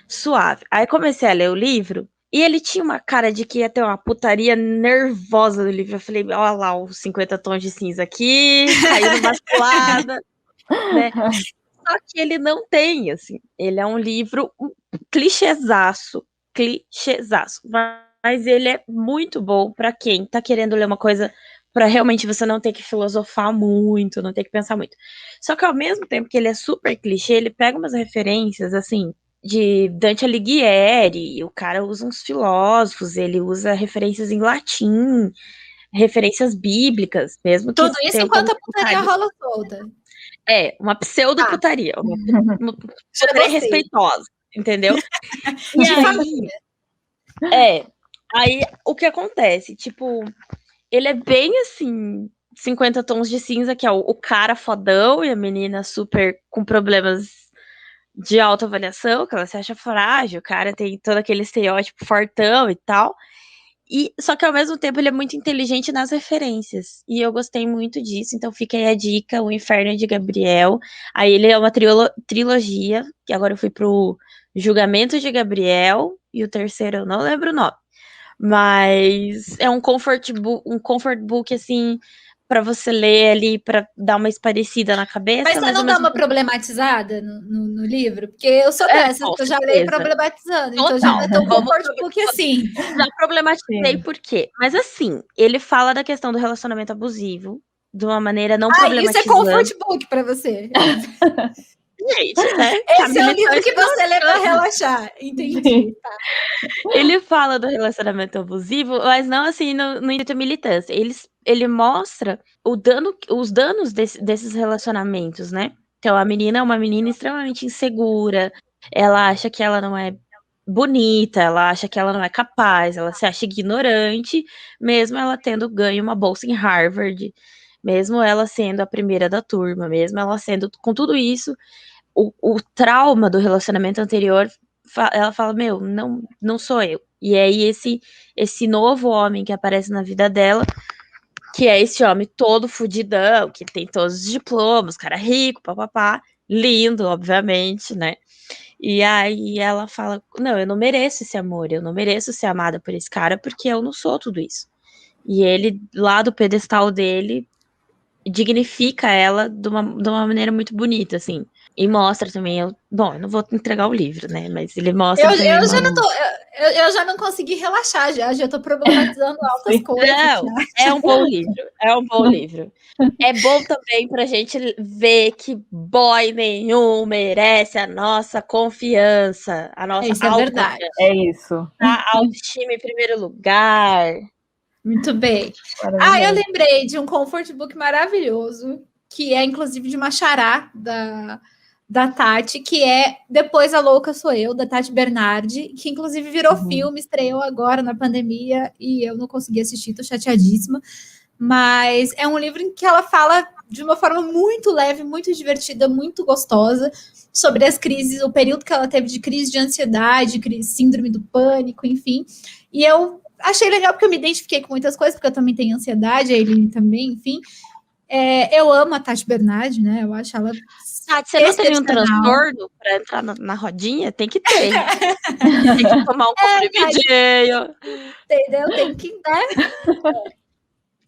Speaker 2: suave. Aí comecei a ler o livro, e ele tinha uma cara de que ia ter uma putaria nervosa no livro. Eu falei, olha lá, os 50 tons de cinza aqui, caiu numa cilada, né? Só que ele não tem, assim. Ele é um livro clichêzaço. Mas ele é muito bom pra quem tá querendo ler uma coisa pra realmente você não ter que filosofar muito, não ter que pensar muito. Só que ao mesmo tempo que ele é super clichê, ele pega umas referências, assim, de Dante Alighieri, o cara usa uns filósofos, ele usa referências em latim, referências bíblicas, mesmo que
Speaker 1: Tudo isso
Speaker 2: tenham
Speaker 1: enquanto a putaria rola solta.
Speaker 2: uma pseudo-putaria, uma
Speaker 1: Já
Speaker 2: putaria
Speaker 1: gostei.
Speaker 2: respeitosa, entendeu? E
Speaker 1: De
Speaker 2: aí,
Speaker 1: família.
Speaker 2: aí o que acontece? Tipo, ele é bem assim, 50 tons de cinza, que é o cara fodão e a menina super com problemas de autoavaliação, que ela se acha frágil, o cara tem todo aquele estereótipo fortão e tal. E só que ao mesmo tempo ele é muito inteligente nas referências. E eu gostei muito disso, então fica aí a dica, O Inferno de Gabriel. Aí ele é uma trilogia, que agora eu fui pro Julgamento de Gabriel e o terceiro eu não lembro o nome. Mas é um comfort book assim para você ler ali para dar uma esparecida na cabeça,
Speaker 1: Mas você
Speaker 2: ao
Speaker 1: não dá
Speaker 2: mesmo
Speaker 1: uma
Speaker 2: tempo
Speaker 1: problematizada no livro? Porque eu sou dessas,
Speaker 2: com
Speaker 1: que eu já leio
Speaker 2: certeza.
Speaker 1: problematizando. Então
Speaker 2: Total.
Speaker 1: já é tão
Speaker 2: Vamos
Speaker 1: comfort book assim.
Speaker 2: Já problematizei
Speaker 3: Sim.
Speaker 2: por quê? Mas assim, ele fala da questão do relacionamento abusivo de uma maneira não
Speaker 1: Isso é
Speaker 2: problematizando.
Speaker 1: comfort book pra você.
Speaker 2: Gente, né?
Speaker 1: Esse é o livro que você lê pra relaxar. Entendi. Tá.
Speaker 2: Ele fala do relacionamento abusivo, mas não assim no intuito militância. Ele mostra os danos desses relacionamentos, né? Então a menina é uma menina extremamente insegura, ela acha que ela não é bonita, ela acha que ela não é capaz, ela se acha ignorante, mesmo ela tendo ganho uma bolsa em Harvard, mesmo ela sendo a primeira da turma, mesmo ela sendo com tudo isso, o trauma do relacionamento anterior, ela fala, meu, não sou eu. E aí esse novo homem que aparece na vida dela, que é esse homem todo fudidão, que tem todos os diplomas, cara rico, papapá, lindo, obviamente, né? E aí ela fala, não, eu não mereço esse amor, eu não mereço ser amada por esse cara, porque eu não sou tudo isso. E ele, lá do pedestal dele, dignifica ela de uma maneira muito bonita, assim. E mostra também, eu não vou entregar o livro, né? Mas ele mostra também
Speaker 1: Eu
Speaker 2: uma.
Speaker 1: já não tô. Eu já não consegui relaxar, já tô problematizando altas coisas.
Speaker 2: Não, é um bom livro, é um bom livro. É bom também pra gente ver que boy nenhum merece a nossa confiança, a nossa
Speaker 1: Isso é verdade.
Speaker 3: É isso.
Speaker 2: a autoestima em primeiro lugar.
Speaker 1: Muito bem. Eu lembrei de um comfort book maravilhoso, que é inclusive de uma xará da Tati, que é Depois a Louca Sou Eu, da Tati Bernardi, que inclusive virou filme, estreou agora na pandemia e eu não consegui assistir, tô chateadíssima. Mas é um livro em que ela fala de uma forma muito leve, muito divertida, muito gostosa, sobre as crises, o período que ela teve de crise de ansiedade, síndrome do pânico, enfim. E eu achei legal porque eu me identifiquei com muitas coisas, porque eu também tenho ansiedade, a Eileen também, enfim. Eu amo a Tati Bernardi, né? Eu acho ela.
Speaker 2: Tati, você não tem nenhum transtorno para entrar na rodinha? Tem que ter. Tem que tomar um comprimidinho.
Speaker 1: Entendeu? Tem que, né?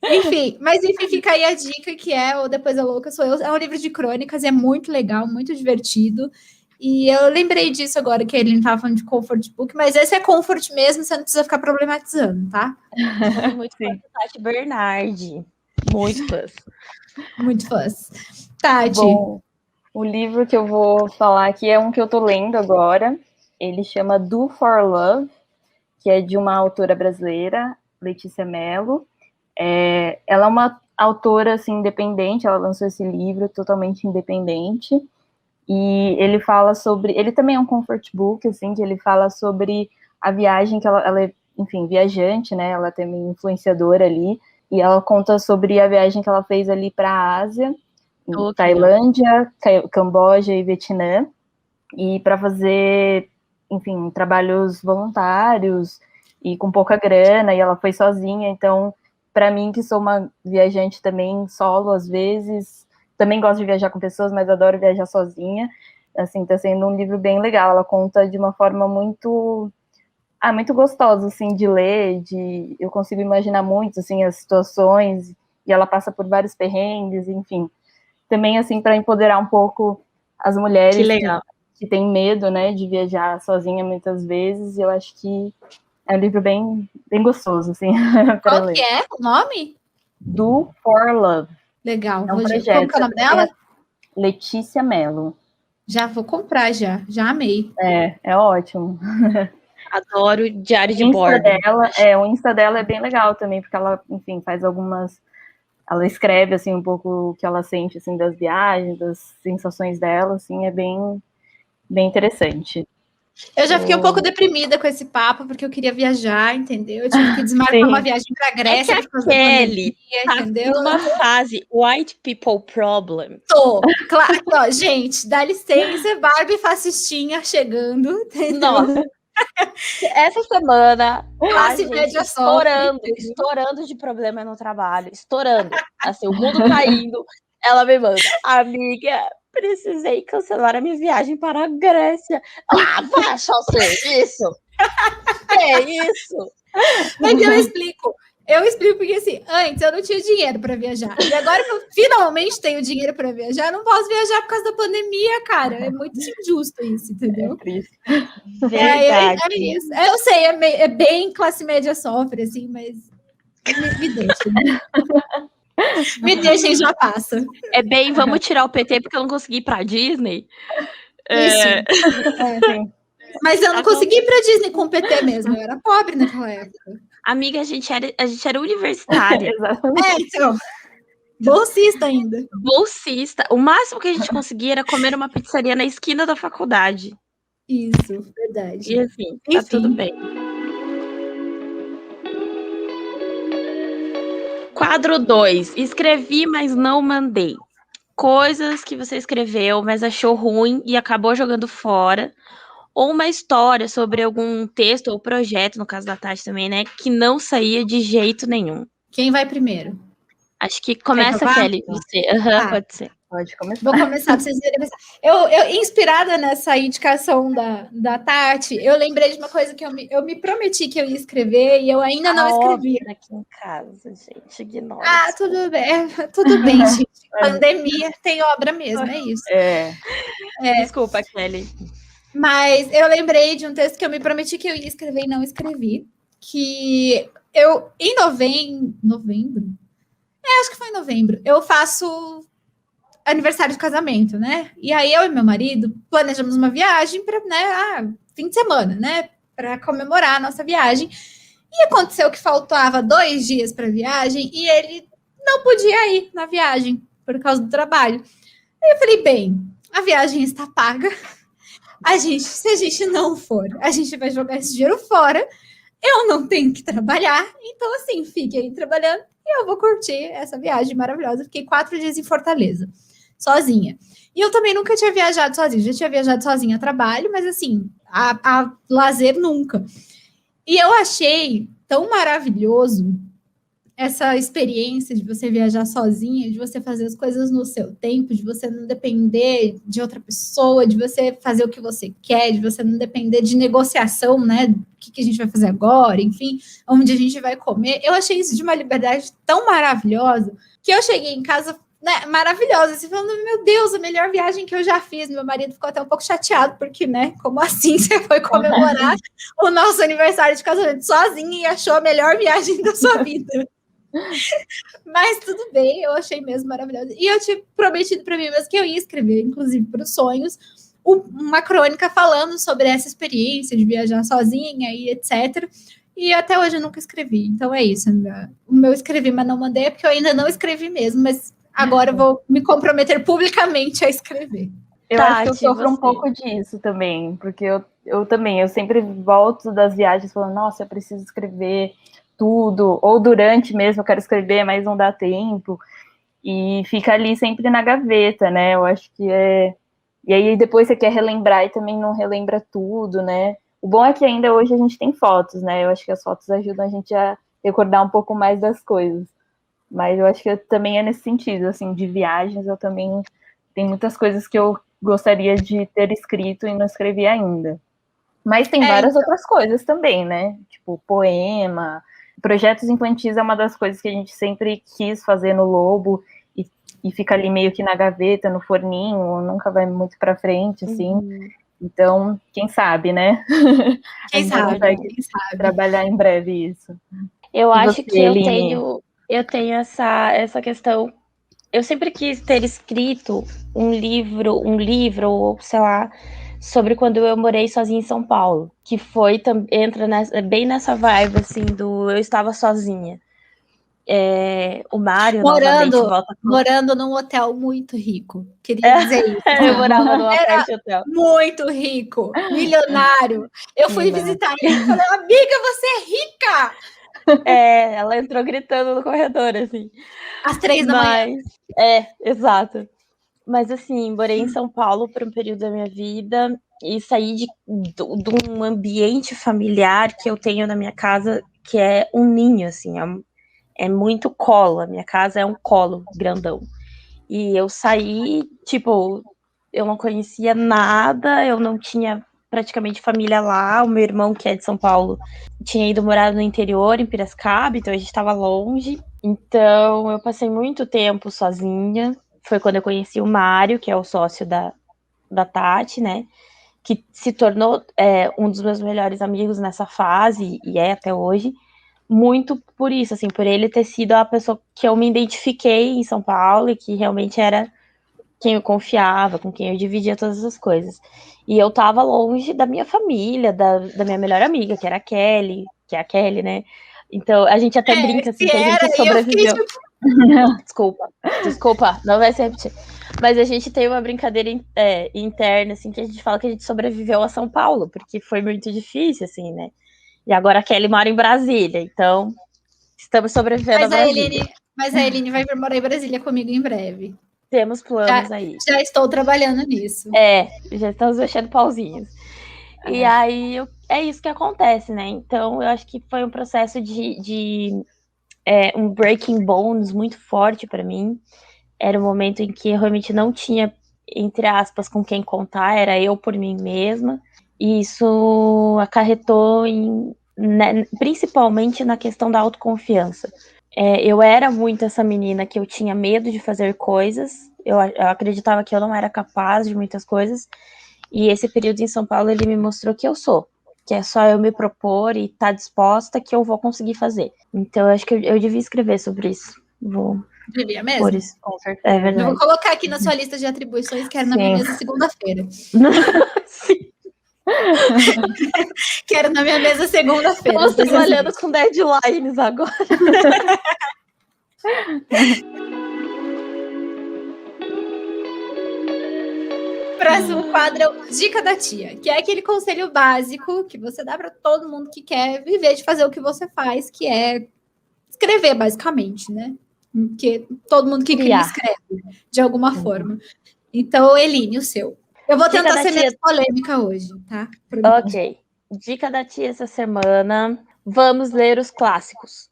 Speaker 1: Enfim, fica aí a dica que é o Depois a Louca Sou Eu. É um livro de crônicas, é muito legal, muito divertido. E eu lembrei disso agora, que ele não estava falando de comfort book, mas esse é comfort mesmo, você não precisa ficar problematizando, tá?
Speaker 2: Somos muito fãs da Tati Bernardi. Muito fãs.
Speaker 1: Muito fãs. Tati.
Speaker 3: Bom, o livro que eu vou falar aqui é um que eu tô lendo agora. Ele chama Do For Love, que é de uma autora brasileira, Letícia Mello. Ela é uma autora assim, independente, ela lançou esse livro totalmente independente. E ele fala sobre... Ele também é um comfort book, assim, que ele fala sobre a viagem que ela é, enfim, viajante, né? Ela é também influenciadora ali. E ela conta sobre a viagem que ela fez ali para a Ásia, Tailândia, Camboja e Vietnã. E para fazer, enfim, trabalhos voluntários e com pouca grana. E ela foi sozinha, então... Para mim, que sou uma viajante também solo, às vezes, também gosto de viajar com pessoas, mas adoro viajar sozinha. Assim, tá sendo um livro bem legal. Ela conta de uma forma muito gostosa, assim, de ler, eu consigo imaginar muito, assim, as situações, e ela passa por vários perrengues, enfim. Também, assim, para empoderar um pouco as mulheres que têm medo, né, de viajar sozinha muitas vezes, eu acho que É um livro bem, bem gostoso, assim, para
Speaker 1: Qual
Speaker 3: ler.
Speaker 1: que é o nome?
Speaker 3: Do For Love.
Speaker 1: Legal.
Speaker 3: É um
Speaker 1: Como
Speaker 3: projeto.
Speaker 1: que é o nome dela?
Speaker 3: Letícia Mello.
Speaker 1: Já vou comprar, já amei.
Speaker 3: É ótimo.
Speaker 2: Adoro diário de
Speaker 3: O Insta
Speaker 2: bordo.
Speaker 3: dela, o Insta dela é bem legal também, porque ela, enfim, faz algumas. Ela escreve assim um pouco o que ela sente assim das viagens, das sensações dela, assim, é bem, bem interessante.
Speaker 1: Eu já fiquei um pouco deprimida com esse papo, porque eu queria viajar, entendeu? Eu tive que desmarcar uma viagem para a Grécia por causa da pandemia,
Speaker 2: Tá
Speaker 1: entendeu?
Speaker 2: numa fase white people problem.
Speaker 1: Tô, claro, ó, gente, dá licença, Barbie fascistinha chegando, entendeu?
Speaker 2: Nossa, essa semana
Speaker 1: Classe
Speaker 2: a gente
Speaker 1: média sofre.
Speaker 2: estourando de problema no trabalho, estourando. Assim, o mundo caindo, ela me manda, amiga, precisei cancelar a minha viagem para a Grécia. Ah, vai achar o serviço? É isso?
Speaker 1: Mas eu explico porque assim, antes eu não tinha dinheiro para viajar. E agora que eu finalmente tenho dinheiro para viajar, eu não posso viajar por causa da pandemia, cara. É muito injusto isso, entendeu?
Speaker 3: É triste.
Speaker 2: Verdade.
Speaker 1: É isso. Eu sei, é bem classe média sofre, assim, mas me deixem. Me deixem, já passa.
Speaker 2: É bem, vamos tirar o PT porque eu não consegui ir pra Disney.
Speaker 1: Isso.
Speaker 3: Sim.
Speaker 1: Mas eu não consegui ir pra Disney com o PT mesmo. Eu era pobre naquela época.
Speaker 2: Amiga, a gente era universitária.
Speaker 3: Exatamente.
Speaker 1: Então. Bolsista ainda.
Speaker 2: Bolsista. O máximo que a gente conseguia era comer uma pizzaria na esquina da faculdade.
Speaker 1: Isso, verdade.
Speaker 2: E assim, tá
Speaker 1: Enfim.
Speaker 2: tudo bem. Quadro 2. Escrevi, mas não mandei. Coisas que você escreveu, mas achou ruim e acabou jogando fora. Ou uma história sobre algum texto ou projeto, no caso da Tati também, né? Que não saía de jeito nenhum.
Speaker 1: Quem vai primeiro?
Speaker 2: Acho que começa, Kelly. Você.
Speaker 1: Tá.
Speaker 2: Pode ser.
Speaker 3: Pode começar.
Speaker 1: Vou começar pra vocês verem. Eu, inspirada nessa indicação da Tati, eu lembrei de uma coisa que eu me prometi que eu ia escrever e eu ainda não escrevi.
Speaker 2: Aqui em casa, gente, ignora.
Speaker 1: Ah, tudo bem. Tudo bem, gente. Pandemia tem obra mesmo, é isso.
Speaker 2: Desculpa, Kelly.
Speaker 1: Mas eu lembrei de um texto que eu me prometi que eu ia escrever e não escrevi. Que eu, em novembro? Acho que foi em novembro. Eu faço aniversário de casamento, né? E aí eu e meu marido planejamos uma viagem para, né, fim de semana, né? Para comemorar a nossa viagem. E aconteceu que faltava 2 dias para a viagem e ele não podia ir na viagem por causa do trabalho. Aí eu falei, bem, a viagem está paga. Se a gente não for, a gente vai jogar esse dinheiro fora. Eu não tenho que trabalhar, então assim, fique aí trabalhando e eu vou curtir essa viagem maravilhosa. Fiquei 4 dias em Fortaleza, sozinha. E eu também nunca tinha viajado sozinha. Já tinha viajado sozinha a trabalho, mas assim, a lazer nunca. E eu achei tão maravilhoso essa experiência de você viajar sozinha, de você fazer as coisas no seu tempo, de você não depender de outra pessoa, de você fazer o que você quer, de você não depender de negociação, né? O que a gente vai fazer agora, enfim, onde a gente vai comer. Eu achei isso de uma liberdade tão maravilhosa que eu cheguei em casa, né, maravilhosa, assim, falando, meu Deus, a melhor viagem que eu já fiz. Meu marido ficou até um pouco chateado, porque, né, como assim você foi comemorar o nosso aniversário de casamento sozinha e achou a melhor viagem da sua vida? Mas tudo bem, eu achei mesmo maravilhoso. E eu tinha prometido para mim mesmo que eu ia escrever, inclusive para os sonhos, uma crônica falando sobre essa experiência de viajar sozinha e etc. E até hoje eu nunca escrevi. Então é isso. O meu escrevi, mas não mandei, porque eu ainda não escrevi mesmo. Mas agora eu vou me comprometer publicamente a escrever.
Speaker 3: Eu acho que eu sofro um pouco disso também, porque eu também, eu sempre volto das viagens falando, nossa, eu preciso escrever tudo, ou durante mesmo eu quero escrever, mas não dá tempo, e fica ali sempre na gaveta, né? Eu acho que e aí depois você quer relembrar e também não relembra tudo, né? O bom é que ainda hoje a gente tem fotos, né? Eu acho que as fotos ajudam a gente a recordar um pouco mais das coisas, mas eu acho que também é nesse sentido, assim, de viagens, eu também tenho muitas coisas que eu gostaria de ter escrito e não escrevi ainda. Mas tem várias outras coisas também, né? Tipo, poema. Projetos infantis é uma das coisas que a gente sempre quis fazer no Lobo e fica ali meio que na gaveta, no forninho, nunca vai muito pra frente, assim. Então, quem sabe, né?
Speaker 1: Quem
Speaker 3: A gente
Speaker 1: sabe,
Speaker 3: consegue
Speaker 1: quem sabe.
Speaker 3: trabalhar em breve isso.
Speaker 2: Eu
Speaker 3: E
Speaker 2: acho
Speaker 3: você,
Speaker 2: que eu
Speaker 3: Eline?
Speaker 2: tenho essa questão. Eu sempre quis ter escrito um livro, ou sei lá, sobre quando eu morei sozinha em São Paulo. Que entra bem nessa vibe, assim, do eu estava sozinha. O Mário, novamente,
Speaker 1: Morando,
Speaker 2: volta com.
Speaker 1: morando num hotel muito rico. Queria dizer isso.
Speaker 2: Eu morava numa
Speaker 1: Era
Speaker 2: parte hotel.
Speaker 1: muito rico, milionário. Eu fui visitar ele e falei, amiga, você é rica!
Speaker 2: Ela entrou gritando no corredor, assim.
Speaker 1: Às 3 da manhã.
Speaker 2: Exato. Mas assim, morei em São Paulo por um período da minha vida e saí de um ambiente familiar que eu tenho na minha casa, que é um ninho, assim, é muito colo. A minha casa é um colo grandão. E eu saí, tipo, eu não conhecia nada, eu não tinha praticamente família lá. O meu irmão, que é de São Paulo, tinha ido morar no interior, em Piracicaba, então a gente estava longe. Então eu passei muito tempo sozinha. Foi quando eu conheci o Mário, que é o sócio da Tati, né? Que se tornou um dos meus melhores amigos nessa fase, e é até hoje. Muito por isso, assim, por ele ter sido a pessoa que eu me identifiquei em São Paulo e que realmente era quem eu confiava, com quem eu dividia todas as coisas. E eu tava longe da minha família, da minha melhor amiga, que era a Kelly, que é a Kelly, né? Então a gente até brinca, assim,
Speaker 1: Se
Speaker 2: que a
Speaker 1: era,
Speaker 2: gente
Speaker 1: e eu fiquei
Speaker 2: sobreviveu.
Speaker 1: tipo,
Speaker 2: Desculpa, não vai se repetir. Mas a gente tem uma brincadeira interna, assim, que a gente fala que a gente sobreviveu a São Paulo, porque foi muito difícil, assim, né? E agora a Kelly mora em Brasília, então estamos sobrevivendo a Brasília.
Speaker 1: Mas a Eline vai vir morar em Brasília comigo em breve.
Speaker 2: Temos planos
Speaker 1: Já,
Speaker 2: aí.
Speaker 1: já estou trabalhando nisso.
Speaker 2: Já estamos mexendo pauzinhos. E aí é isso que acontece, né? Então eu acho que foi um processo de um breaking bones muito forte para mim. Era um momento em que eu realmente não tinha, entre aspas, com quem contar, era eu por mim mesma. E isso acarretou principalmente na questão da autoconfiança. Eu era muito essa menina que eu tinha medo de fazer coisas, eu acreditava que eu não era capaz de muitas coisas, e esse período em São Paulo ele me mostrou que eu sou, que é só eu me propor e estar disposta que eu vou conseguir fazer. Então eu acho que eu devia escrever sobre isso.
Speaker 1: Devia
Speaker 2: Por
Speaker 1: mesmo.
Speaker 2: isso.
Speaker 3: Com certeza.
Speaker 2: É verdade.
Speaker 1: Eu vou colocar aqui na sua lista de atribuições, quero na minha mesa segunda-feira.
Speaker 2: Sim.
Speaker 1: Quero na minha mesa segunda-feira.
Speaker 2: Estamos trabalhando com deadlines agora.
Speaker 1: Próximo quadro é o Dica da Tia, que é aquele conselho básico que você dá para todo mundo que quer viver de fazer o que você faz, que é escrever, basicamente, né? Porque todo mundo que cria escreve, de alguma forma. Então, Eline, o seu. Eu vou tentar ser menos polêmica hoje, tá?
Speaker 2: Ok. Dica da tia essa semana. Vamos ler os clássicos.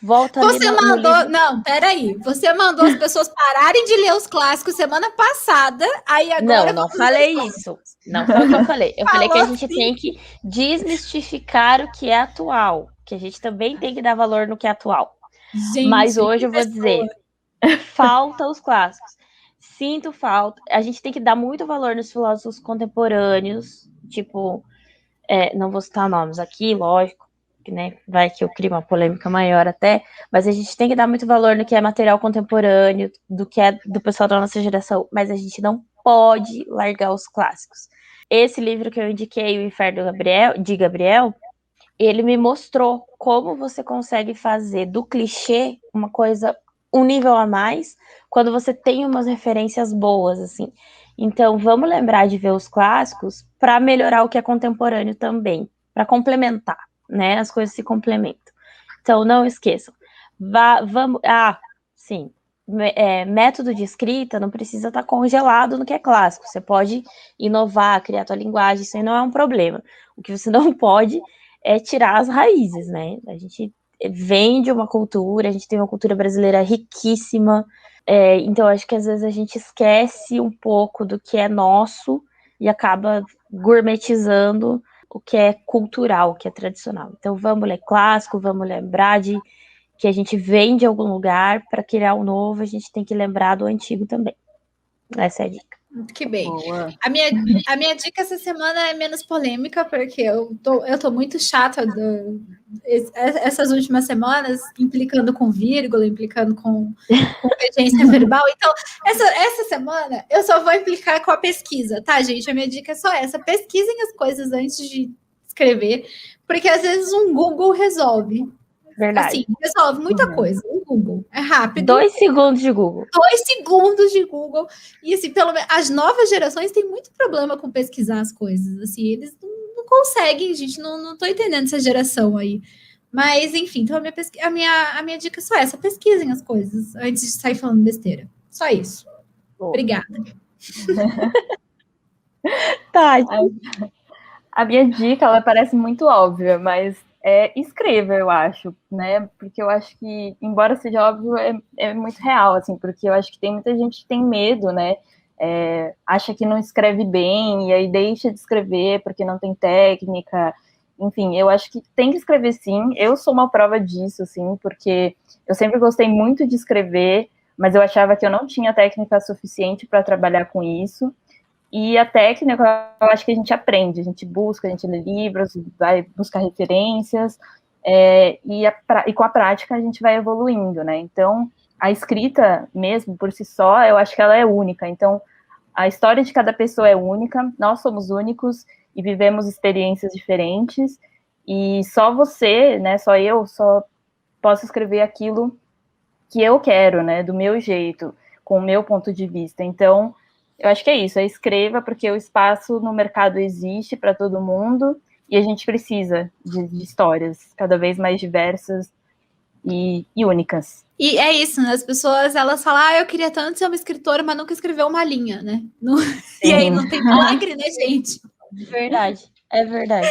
Speaker 2: Volta ali
Speaker 1: Você mandou. Não, peraí. Você mandou as pessoas pararem de ler os clássicos semana passada. Aí agora.
Speaker 2: Não falei isso. Não foi o que eu falei. Eu falei que a gente tem que desmistificar o que é atual. Que a gente também tem que dar valor no que é atual. Gente, mas hoje eu vou dizer: falta os clássicos. Sinto falta. A gente tem que dar muito valor nos filósofos contemporâneos. Tipo, não vou citar nomes aqui, lógico, né? Vai que eu crio uma polêmica maior até, mas a gente tem que dar muito valor no que é material contemporâneo, do que é do pessoal da nossa geração, mas a gente não pode largar os clássicos. Esse livro que eu indiquei, O Inferno de Gabriel, ele me mostrou como você consegue fazer do clichê uma coisa, um nível a mais, quando você tem umas referências boas, assim. Então, vamos lembrar de ver os clássicos para melhorar o que é contemporâneo também, para complementar, né? As coisas se complementam. Então, não esqueçam. Sim. Método de escrita não precisa estar congelado no que é clássico. Você pode inovar, criar a tua linguagem, isso aí não é um problema. O que você não pode é tirar as raízes, né? A gente vem de uma cultura, a gente tem uma cultura brasileira riquíssima, então acho que às vezes a gente esquece um pouco do que é nosso e acaba gourmetizando o que é cultural, o que é tradicional. Então vamos ler clássico, vamos lembrar de que a gente vem de algum lugar. Para criar um novo, a gente tem que lembrar do antigo também. Essa é a dica.
Speaker 1: Que bem.
Speaker 3: Boa.
Speaker 1: A minha dica essa semana é menos polêmica, porque eu tô muito chata essas últimas semanas, implicando com vírgula, implicando com regência verbal. Então, essa semana eu só vou implicar com a pesquisa, tá, gente? A minha dica é só essa. Pesquisem as coisas antes de escrever, porque às vezes um Google resolve.
Speaker 2: Verdade.
Speaker 1: Assim, resolve muita coisa. O Google é rápido.
Speaker 2: 2 segundos de Google.
Speaker 1: 2 segundos de Google. E assim, pelo menos as novas gerações têm muito problema com pesquisar as coisas. Assim, eles não conseguem, gente. Não tô entendendo essa geração aí. Mas, enfim, então a minha dica é só essa: pesquisem as coisas antes de sair falando besteira. Só isso.
Speaker 2: Boa.
Speaker 1: Obrigada.
Speaker 2: Tá.
Speaker 3: A minha dica, ela parece muito óbvia, mas escreva, eu acho, né? Porque eu acho que, embora seja óbvio, é muito real, assim, porque eu acho que tem muita gente que tem medo, né? Acha que não escreve bem, e aí deixa de escrever porque não tem técnica. Enfim, eu acho que tem que escrever sim. Eu sou uma prova disso, assim, porque eu sempre gostei muito de escrever, mas eu achava que eu não tinha técnica suficiente para trabalhar com isso. E a técnica, eu acho que a gente aprende, a gente busca, a gente lê livros, vai buscar referências, e com a prática a gente vai evoluindo, né? Então, a escrita mesmo, por si só, eu acho que ela é única. Então, a história de cada pessoa é única, nós somos únicos e vivemos experiências diferentes, e só você, né, só eu, só posso escrever aquilo que eu quero, né, do meu jeito, com o meu ponto de vista. Então, eu acho que é isso, escreva, porque o espaço no mercado existe para todo mundo e a gente precisa de histórias cada vez mais diversas e únicas.
Speaker 1: E é isso, né? As pessoas, elas falam, eu queria tanto ser uma escritora, mas nunca escreveu uma linha, né? E aí não tem milagre, né, gente?
Speaker 2: Verdade, é verdade.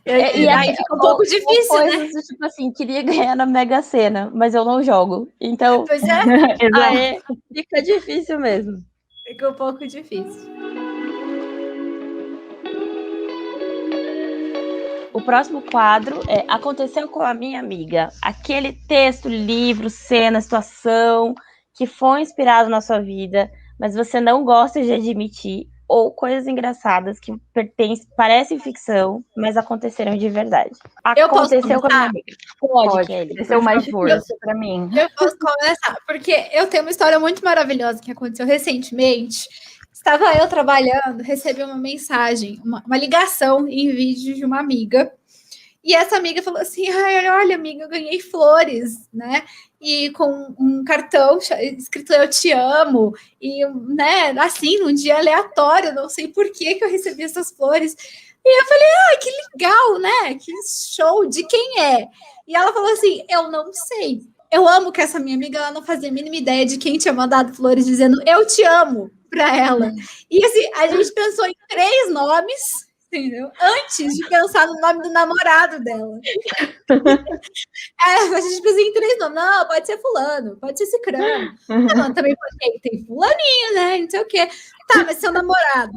Speaker 1: E aí fica um pouco difícil,
Speaker 2: coisas,
Speaker 1: né?
Speaker 2: Tipo assim, queria ganhar na Mega Sena, mas eu não jogo. Então,
Speaker 1: Pois é.
Speaker 2: Fica difícil mesmo.
Speaker 1: Fica um pouco difícil.
Speaker 2: O próximo quadro é Aconteceu com a Minha Amiga. Aquele texto, livro, cena, situação que foi inspirado na sua vida, mas você não gosta de admitir, ou coisas engraçadas que parecem ficção, mas aconteceram de verdade. Aconteceu com a minha amiga. Pode, Kelly.
Speaker 3: Esse é o mais difícil para mim.
Speaker 1: Eu posso começar, porque eu tenho uma história muito maravilhosa que aconteceu recentemente. Estava eu trabalhando, recebi uma mensagem, uma ligação em vídeo de uma amiga. E essa amiga falou assim, olha, amiga, eu ganhei flores, né? E com um cartão escrito eu te amo. E, né, assim, num dia aleatório, não sei por que eu recebi essas flores. E eu falei, que legal, né? Que show, de quem é? E ela falou assim, eu não sei. Eu amo que essa minha amiga, ela não fazia a mínima ideia de quem tinha mandado flores dizendo eu te amo para ela. E assim, a gente pensou em 3 nomes, entendeu? Antes de pensar no nome do namorado dela. A gente pensou em 3 nomes. Não, pode ser fulano, pode ser cicrano. Não, também tem fulaninho, né? Não sei o quê. Tá, mas seu namorado.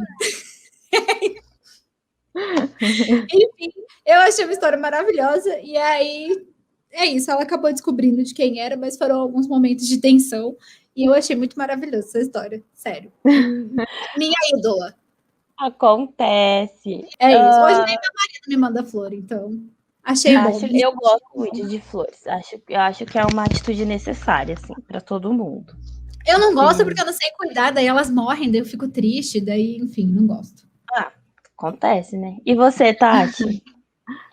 Speaker 1: Enfim, eu achei uma história maravilhosa. E aí, é isso. Ela acabou descobrindo de quem era, mas foram alguns momentos de tensão. E eu achei muito maravilhosa essa história. Sério. Minha ídola.
Speaker 2: Acontece.
Speaker 1: É isso. Hoje nem meu marido me manda flor, então achei bom.
Speaker 2: Eu gosto muito de flores. Eu acho que é uma atitude necessária, assim, para todo mundo.
Speaker 1: Eu não gosto porque eu não sei cuidar, daí elas morrem, daí eu fico triste, daí, enfim, não gosto.
Speaker 2: Acontece, né? E você, Tati?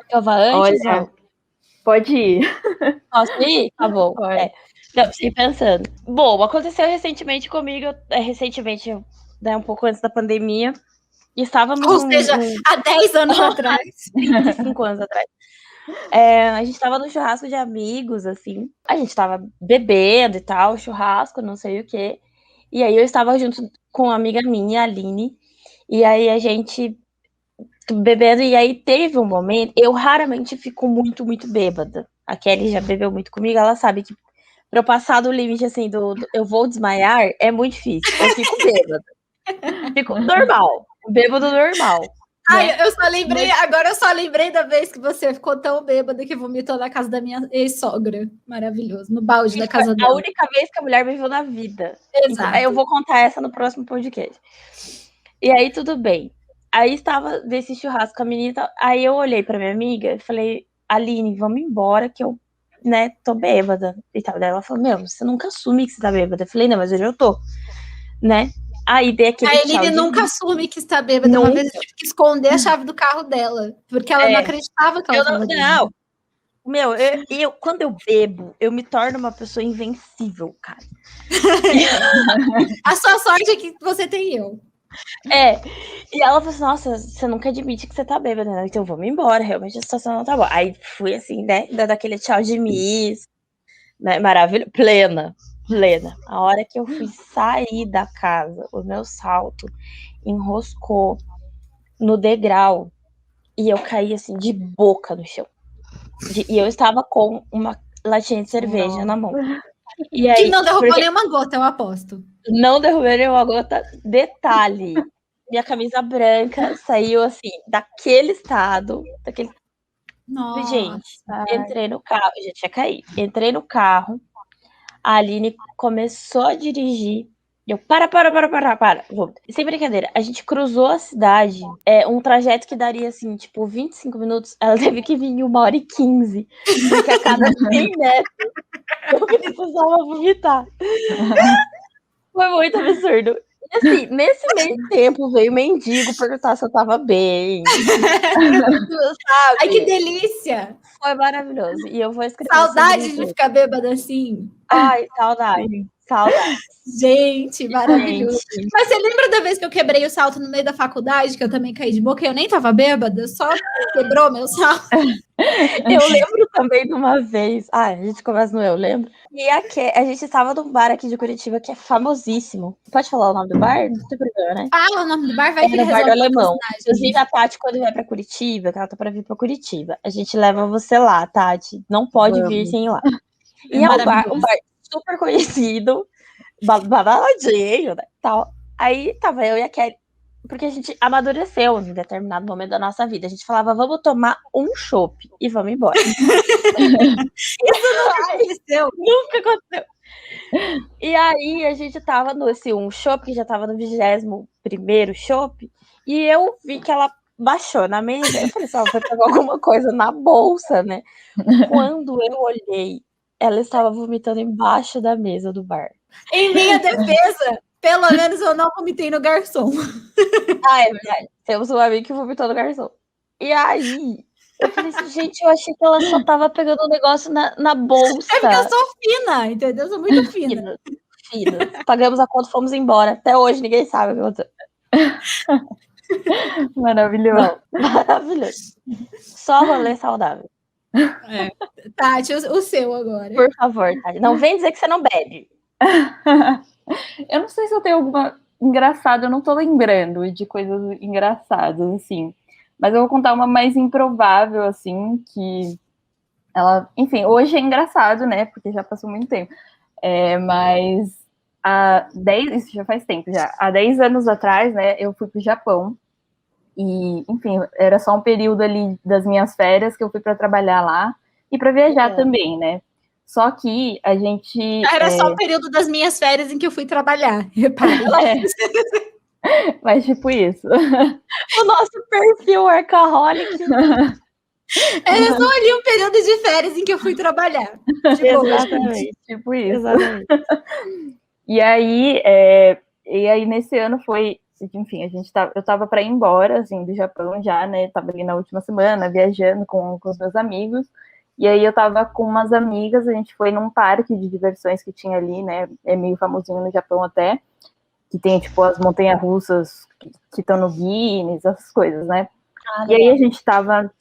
Speaker 2: Eu vou antes?
Speaker 3: Olha, pode ir.
Speaker 2: Posso ir? Tá bom. Não, fiquei pensando. Bom, aconteceu recentemente comigo, né, um pouco antes da pandemia. E estávamos.
Speaker 1: Ou seja, há 10 anos atrás.
Speaker 2: 25 anos atrás. A gente estava no churrasco de amigos, assim. A gente estava bebendo e tal, churrasco, não sei o quê. E aí eu estava junto com uma amiga minha, a Aline. E aí a gente bebendo, e aí teve um momento. Eu raramente fico muito, muito bêbada. A Kelly já bebeu muito comigo, ela sabe que para eu passar do limite, assim, do eu vou desmaiar, é muito difícil. Eu fico bêbada. Fico normal. Bêbado normal.
Speaker 1: Ai, agora eu só lembrei da vez que você ficou tão bêbada que vomitou na casa da minha ex-sogra. Maravilhoso, no balde da casa
Speaker 2: A
Speaker 1: dela.
Speaker 2: única vez que a mulher me viu na vida.
Speaker 1: Exato.
Speaker 2: Aí eu vou contar essa no próximo podcast. E aí, tudo bem. Aí estava desse churrasco com a menina. Aí eu olhei pra minha amiga e falei, Aline, vamos embora que eu, né, tô bêbada. E tal. Daí ela falou, meu, você nunca assume que você tá bêbada. Eu falei, não, mas hoje eu tô, né? Aí dei aquele
Speaker 1: A
Speaker 2: tchau
Speaker 1: Eline
Speaker 2: de
Speaker 1: nunca
Speaker 2: mim.
Speaker 1: assume que está bêbada. Uma vez eu tive que esconder a chave do carro dela, porque ela não acreditava que ela
Speaker 2: Eu não,
Speaker 1: estava bêbada.
Speaker 2: não. Meu, quando eu bebo, eu me torno uma pessoa invencível, cara.
Speaker 1: A sua sorte é que você tem eu.
Speaker 2: E ela falou assim, nossa, você nunca admite que você tá bêbada, né? Então vamos embora, realmente a situação não tá boa. Aí fui assim, né, dando aquele tchau de miss, né, maravilhoso, plena. A hora que eu fui sair da casa, o meu salto enroscou no degrau e eu caí assim, de boca no chão. E eu estava com uma latinha de cerveja na mão. E aí,
Speaker 1: Que não derrubou nenhuma gota, eu aposto.
Speaker 2: Não derrubei nenhuma gota. Detalhe, minha camisa branca saiu assim, daquele estado,
Speaker 1: Nossa.
Speaker 2: Gente, entrei no carro, já tinha caído. Entrei no carro, a Aline começou a dirigir. Eu, para. Vou. Sem brincadeira, a gente cruzou a cidade, um trajeto que daria, assim, tipo, 25 minutos. Ela teve que vir em 1h15, porque a cada 100 metros eu precisava vomitar. Foi muito absurdo. E assim, nesse meio tempo veio o mendigo perguntar se eu tava bem. Sabe?
Speaker 1: Ai, que delícia!
Speaker 2: Foi maravilhoso. E eu vou escrever.
Speaker 1: Saudade de ficar bêbada assim.
Speaker 2: Ai, saudade.
Speaker 1: Gente, maravilhoso.
Speaker 2: Gente.
Speaker 1: Mas você lembra da vez que eu quebrei o salto no meio da faculdade, que eu também caí de boca? Eu nem tava bêbada, só quebrou meu salto.
Speaker 2: Eu lembro também de uma vez. Ah, a gente começa no eu lembro. E a gente estava num bar aqui de Curitiba que é famosíssimo. Pode falar o nome do bar? Não tem problema, né?
Speaker 1: Fala o nome do bar, vai que ele
Speaker 2: No Bar do
Speaker 1: resolve
Speaker 2: Alemão.
Speaker 1: patrocinar,
Speaker 2: Inclusive, a Tati, quando vai pra Curitiba, que ela tá pra vir pra Curitiba, a gente leva você lá, Tati. Não pode vir sem ir lá. E é um bar super conhecido, baladinho, né? Tal. Aí tava eu e a Kelly, porque a gente amadureceu em determinado momento da nossa vida. A gente falava, vamos tomar um chopp e vamos embora.
Speaker 1: Isso nunca aconteceu.
Speaker 2: Nunca aconteceu. E aí a gente tava nesse um chopp, que já tava no 21º chopp, e eu vi que ela baixou na mesa. Eu falei, só vai pegar alguma coisa na bolsa, né? Quando eu olhei, ela estava vomitando embaixo da mesa do bar.
Speaker 1: Em minha defesa, pelo menos eu não vomitei no garçom.
Speaker 2: Ah, é verdade. Temos um amigo que vomitou no garçom. E aí, eu falei assim, gente, eu achei que ela só tava pegando um negócio na bolsa.
Speaker 1: É porque eu sou fina, entendeu? Eu sou muito fina.
Speaker 2: Fina. Pagamos a conta e fomos embora. Até hoje ninguém sabe o que aconteceu.
Speaker 3: Maravilhoso.
Speaker 2: Maravilhoso. Só rolê saudável.
Speaker 1: Tati, o seu agora.
Speaker 2: Por favor, Tati. Não vem dizer que você não bebe.
Speaker 3: Eu não sei se eu tenho alguma engraçada, eu não tô lembrando de coisas engraçadas, assim. Mas eu vou contar uma mais improvável, assim, que ela... Enfim, hoje é engraçado, né? Porque já passou muito tempo. Mas isso já faz tempo já. Há 10 anos atrás, né, eu fui pro Japão. E, enfim, era só um período ali das minhas férias que eu fui para trabalhar lá e para viajar também, né? Só que a gente...
Speaker 1: Era só o período das minhas férias em que eu fui trabalhar. Repara.
Speaker 3: Mas tipo isso.
Speaker 2: O nosso perfil workaholic.
Speaker 1: Era só ali um período de férias em que eu fui trabalhar.
Speaker 2: Exatamente.
Speaker 3: Tipo isso.
Speaker 2: Exatamente.
Speaker 3: E aí nesse ano foi... Enfim, eu tava para ir embora, assim, do Japão já, né? Tava ali na última semana, viajando com os meus amigos. E aí eu tava com umas amigas, a gente foi num parque de diversões que tinha ali, né? É meio famosinho no Japão até, que tem, tipo, as montanhas-russas que estão no Guinness, essas coisas, né? E aí a gente tava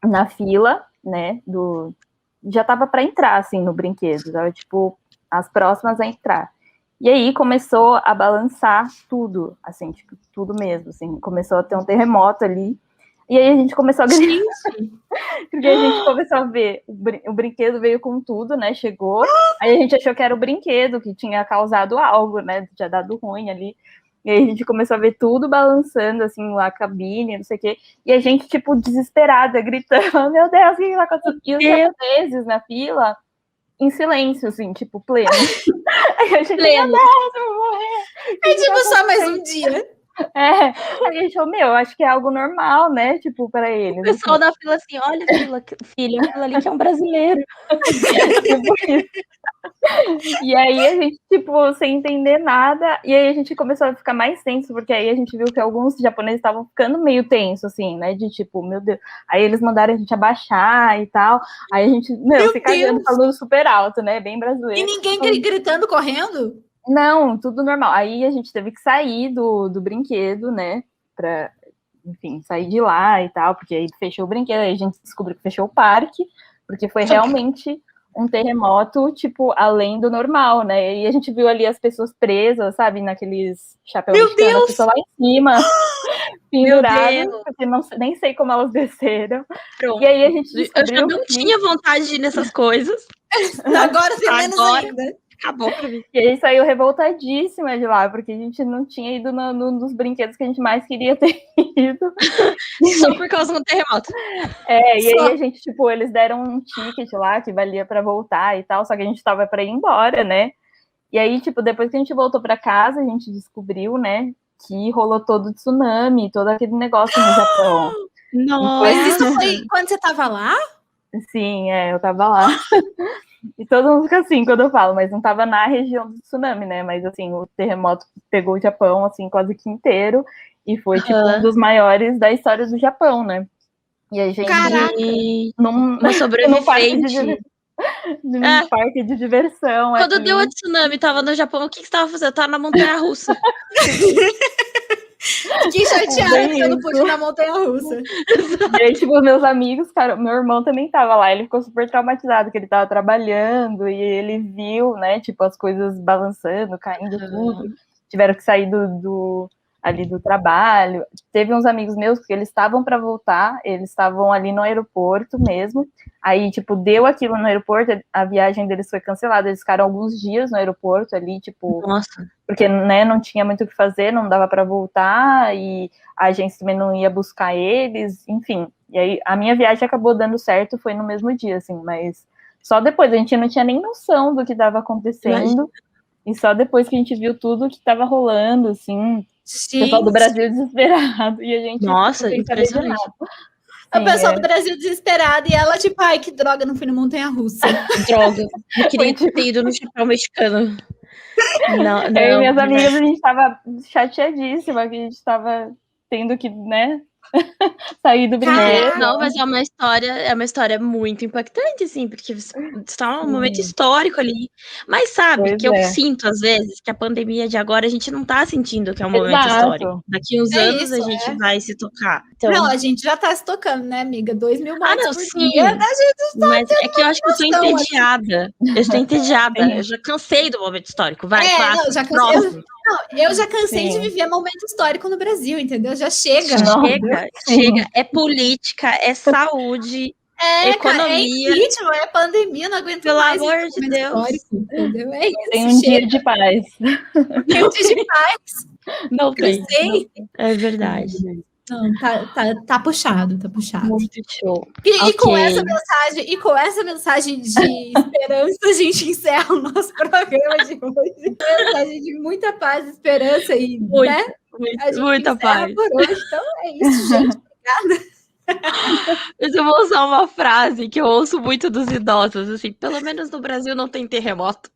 Speaker 3: na fila, né? Já tava para entrar, assim, no brinquedo, tava, tipo, as próximas a entrar. E aí começou a balançar tudo, assim, tipo, tudo mesmo, assim, começou a ter um terremoto ali. E aí a gente começou a gritar, porque a gente começou a ver, o brinquedo veio com tudo, né, chegou, aí a gente achou que era o brinquedo que tinha causado algo, né, tinha dado ruim ali, E aí a gente começou a ver tudo balançando, assim, a cabine, não sei o quê. E a gente, tipo, desesperada, gritando, meu Deus, o que tá acontecendo? E os japoneses na fila, em silêncio, assim, tipo, pleno. Aí a gente, meu Deus, eu vou morrer.
Speaker 1: É tipo só mais um dia.
Speaker 3: Aí a gente falou, meu, acho que é algo normal, né? Tipo, pra eles.
Speaker 2: O pessoal da fila assim, olha, filho, aquilo ali que é um brasileiro.
Speaker 3: Tipo isso. E aí a gente, tipo, sem entender nada, e aí a gente começou a ficar mais tenso, porque aí a gente viu que alguns japoneses estavam ficando meio tenso, assim, né, de tipo, meu Deus, aí eles mandaram a gente abaixar e tal, aí a gente, se cagando, falando super alto, né, bem brasileiro.
Speaker 1: E ninguém gritando, correndo?
Speaker 3: Não, tudo normal. Aí a gente teve que sair do brinquedo, né, pra, enfim, sair de lá e tal, porque aí fechou o brinquedo, aí a gente descobriu que fechou o parque, porque foi realmente um terremoto, tipo, além do normal, né? E a gente viu ali as pessoas presas, sabe, naqueles chapéus de cana, as pessoas lá em cima, penduradas, porque nem sei como elas desceram.
Speaker 2: Pronto.
Speaker 3: E aí a gente descobriu
Speaker 2: eu já não tinha vontade de ir nessas coisas.
Speaker 1: Agora tem menos ainda.
Speaker 2: Acabou pra mim.
Speaker 3: E aí saiu revoltadíssima de lá, porque a gente não tinha ido num dos brinquedos que a gente mais queria ter ido.
Speaker 2: Só por causa do terremoto.
Speaker 3: E aí a gente, tipo, eles deram um ticket lá que valia pra voltar e tal, só que a gente tava pra ir embora, né? E aí, tipo, depois que a gente voltou pra casa, a gente descobriu, né, que rolou todo o tsunami, todo aquele negócio no Japão.
Speaker 2: Nossa.
Speaker 1: Mas isso foi quando você tava lá?
Speaker 3: Sim, eu tava lá. E todo mundo fica assim quando eu falo, mas não tava na região do tsunami, né? Mas assim, o terremoto pegou o Japão, assim, quase que inteiro. E foi, tipo, um dos maiores da história do Japão, né? E a gente...
Speaker 2: Uma sobrevivente.
Speaker 3: Num parque de diversão.
Speaker 2: Quando
Speaker 3: ali.
Speaker 2: deu a tsunami, tava no Japão, o que você tava fazendo? Eu tava na montanha-russa.
Speaker 1: Fiquei chateada que eu não pude ir na montanha-russa.
Speaker 3: E aí, tipo, meus amigos, cara, meu irmão também tava lá, ele ficou super traumatizado, que ele tava trabalhando, e ele viu, né, tipo, as coisas balançando, caindo tudo, tiveram que sair ali do trabalho. Teve uns amigos meus que eles estavam para voltar, eles estavam ali no aeroporto mesmo, aí, tipo, deu aquilo no aeroporto, a viagem deles foi cancelada, eles ficaram alguns dias no aeroporto ali, tipo...
Speaker 2: Nossa.
Speaker 3: Porque, né, não tinha muito o que fazer, não dava para voltar, e a agência também não ia buscar eles, enfim. E aí, a minha viagem acabou dando certo, foi no mesmo dia, assim, mas só depois, a gente não tinha nem noção do que estava acontecendo, e só depois que a gente viu tudo que estava rolando, assim, o pessoal do Brasil desesperado, e a gente...
Speaker 2: Nossa, impressionante.
Speaker 1: O pessoal do Brasil desesperado, e ela, tipo, ai, que droga, não fui na montanha-russa.
Speaker 2: Droga, eu queria ter ido no chapéu mexicano. Não,
Speaker 3: eu e minhas amigas, a gente tava chateadíssima, que a gente tava tendo que, né, sair do brinquedo.
Speaker 2: Não, mas é uma história muito impactante, assim, porque você está num momento histórico ali. Mas sabe, que eu sinto, às vezes, que a pandemia de agora, a gente não tá sentindo que é um momento histórico. Daqui uns anos, a gente vai se tocar. Então...
Speaker 1: Não, a gente já tá se tocando, né, amiga? 2.000 mortes por
Speaker 2: sim.
Speaker 1: dia. A gente tá
Speaker 2: mas é que eu acho que eu tô entediada. Eu estou entediada. Eu já cansei do momento histórico. Vai, passa,
Speaker 1: não, já cansei. Eu já cansei de viver momento histórico no Brasil, entendeu? Já chega.
Speaker 2: Chega. É política, é saúde, economia.
Speaker 1: É impeachment, é pandemia, não aguento mais.
Speaker 2: Pelo amor de Deus.
Speaker 1: Entendeu? É isso.
Speaker 3: Tem um dia de paz.
Speaker 1: Tem um dia de paz.
Speaker 2: Não tem.
Speaker 3: É
Speaker 2: verdade.
Speaker 1: Não, tá puxado, tá puxado.
Speaker 2: Muito show.
Speaker 1: E com essa mensagem de esperança, a gente encerra o nosso programa de hoje. Mensagem de muita paz, esperança e
Speaker 2: muita paz.
Speaker 1: Por hoje. Então é isso, gente. Obrigada.
Speaker 2: Mas eu vou usar uma frase que eu ouço muito dos idosos, assim, pelo menos no Brasil não tem terremoto.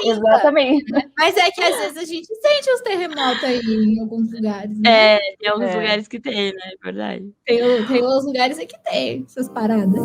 Speaker 3: Exatamente.
Speaker 1: Mas é que às vezes a gente sente os terremotos aí em alguns lugares, né?
Speaker 2: Tem alguns lugares que tem, né? É verdade.
Speaker 1: Tem uns lugares aí que tem essas paradas.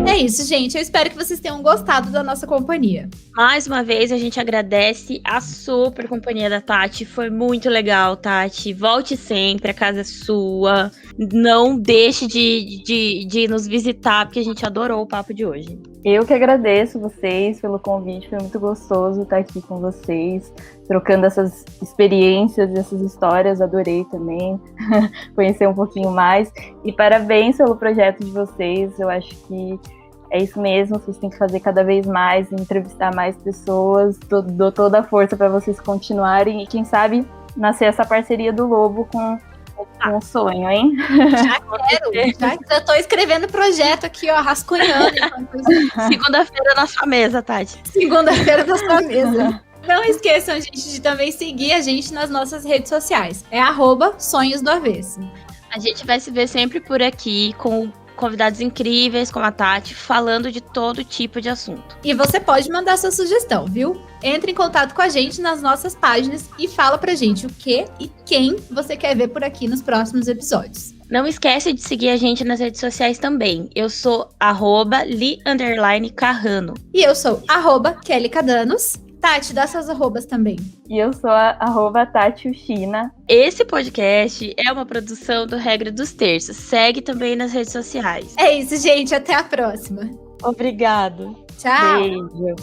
Speaker 1: É isso, gente. Eu espero que vocês tenham gostado da nossa companhia.
Speaker 2: Mais uma vez, a gente agradece a super companhia da Tati. Foi muito legal, Tati. Volte sempre, a casa é sua. Não deixe de nos visitar, porque a gente adorou o papo de hoje.
Speaker 3: Eu que agradeço vocês pelo convite. Foi muito gostoso estar aqui com vocês, trocando essas experiências e essas histórias. Adorei também conhecer um pouquinho mais. E parabéns pelo projeto de vocês. Eu acho que É isso mesmo, vocês têm que fazer cada vez mais, entrevistar mais pessoas, dou toda a força para vocês continuarem e quem sabe nascer essa parceria do Lobo com um sonho, hein?
Speaker 1: Já quero, já tô escrevendo projeto aqui, ó, rascunhando.
Speaker 2: Segunda-feira na sua mesa, Tati.
Speaker 1: Segunda-feira na sua mesa. Não esqueçam, gente, de também seguir a gente nas nossas redes sociais. É @sonhosdoavesso.
Speaker 2: A gente vai se ver sempre por aqui com convidados incríveis como a Tati, falando de todo tipo de assunto.
Speaker 1: E você pode mandar sua sugestão, viu? Entre em contato com a gente nas nossas páginas e fala pra gente o que e quem você quer ver por aqui nos próximos episódios.
Speaker 2: Não esquece de seguir a gente nas redes sociais também. Eu sou @li_carrano.
Speaker 1: E eu sou @kellycadanos. Tati, dá seus arrobas também.
Speaker 3: E eu sou @Tati Ushina.
Speaker 2: Esse podcast é uma produção do Regra dos Terços. Segue também nas redes sociais.
Speaker 1: É isso, gente. Até a próxima.
Speaker 2: Obrigado.
Speaker 1: Tchau.
Speaker 3: Beijo.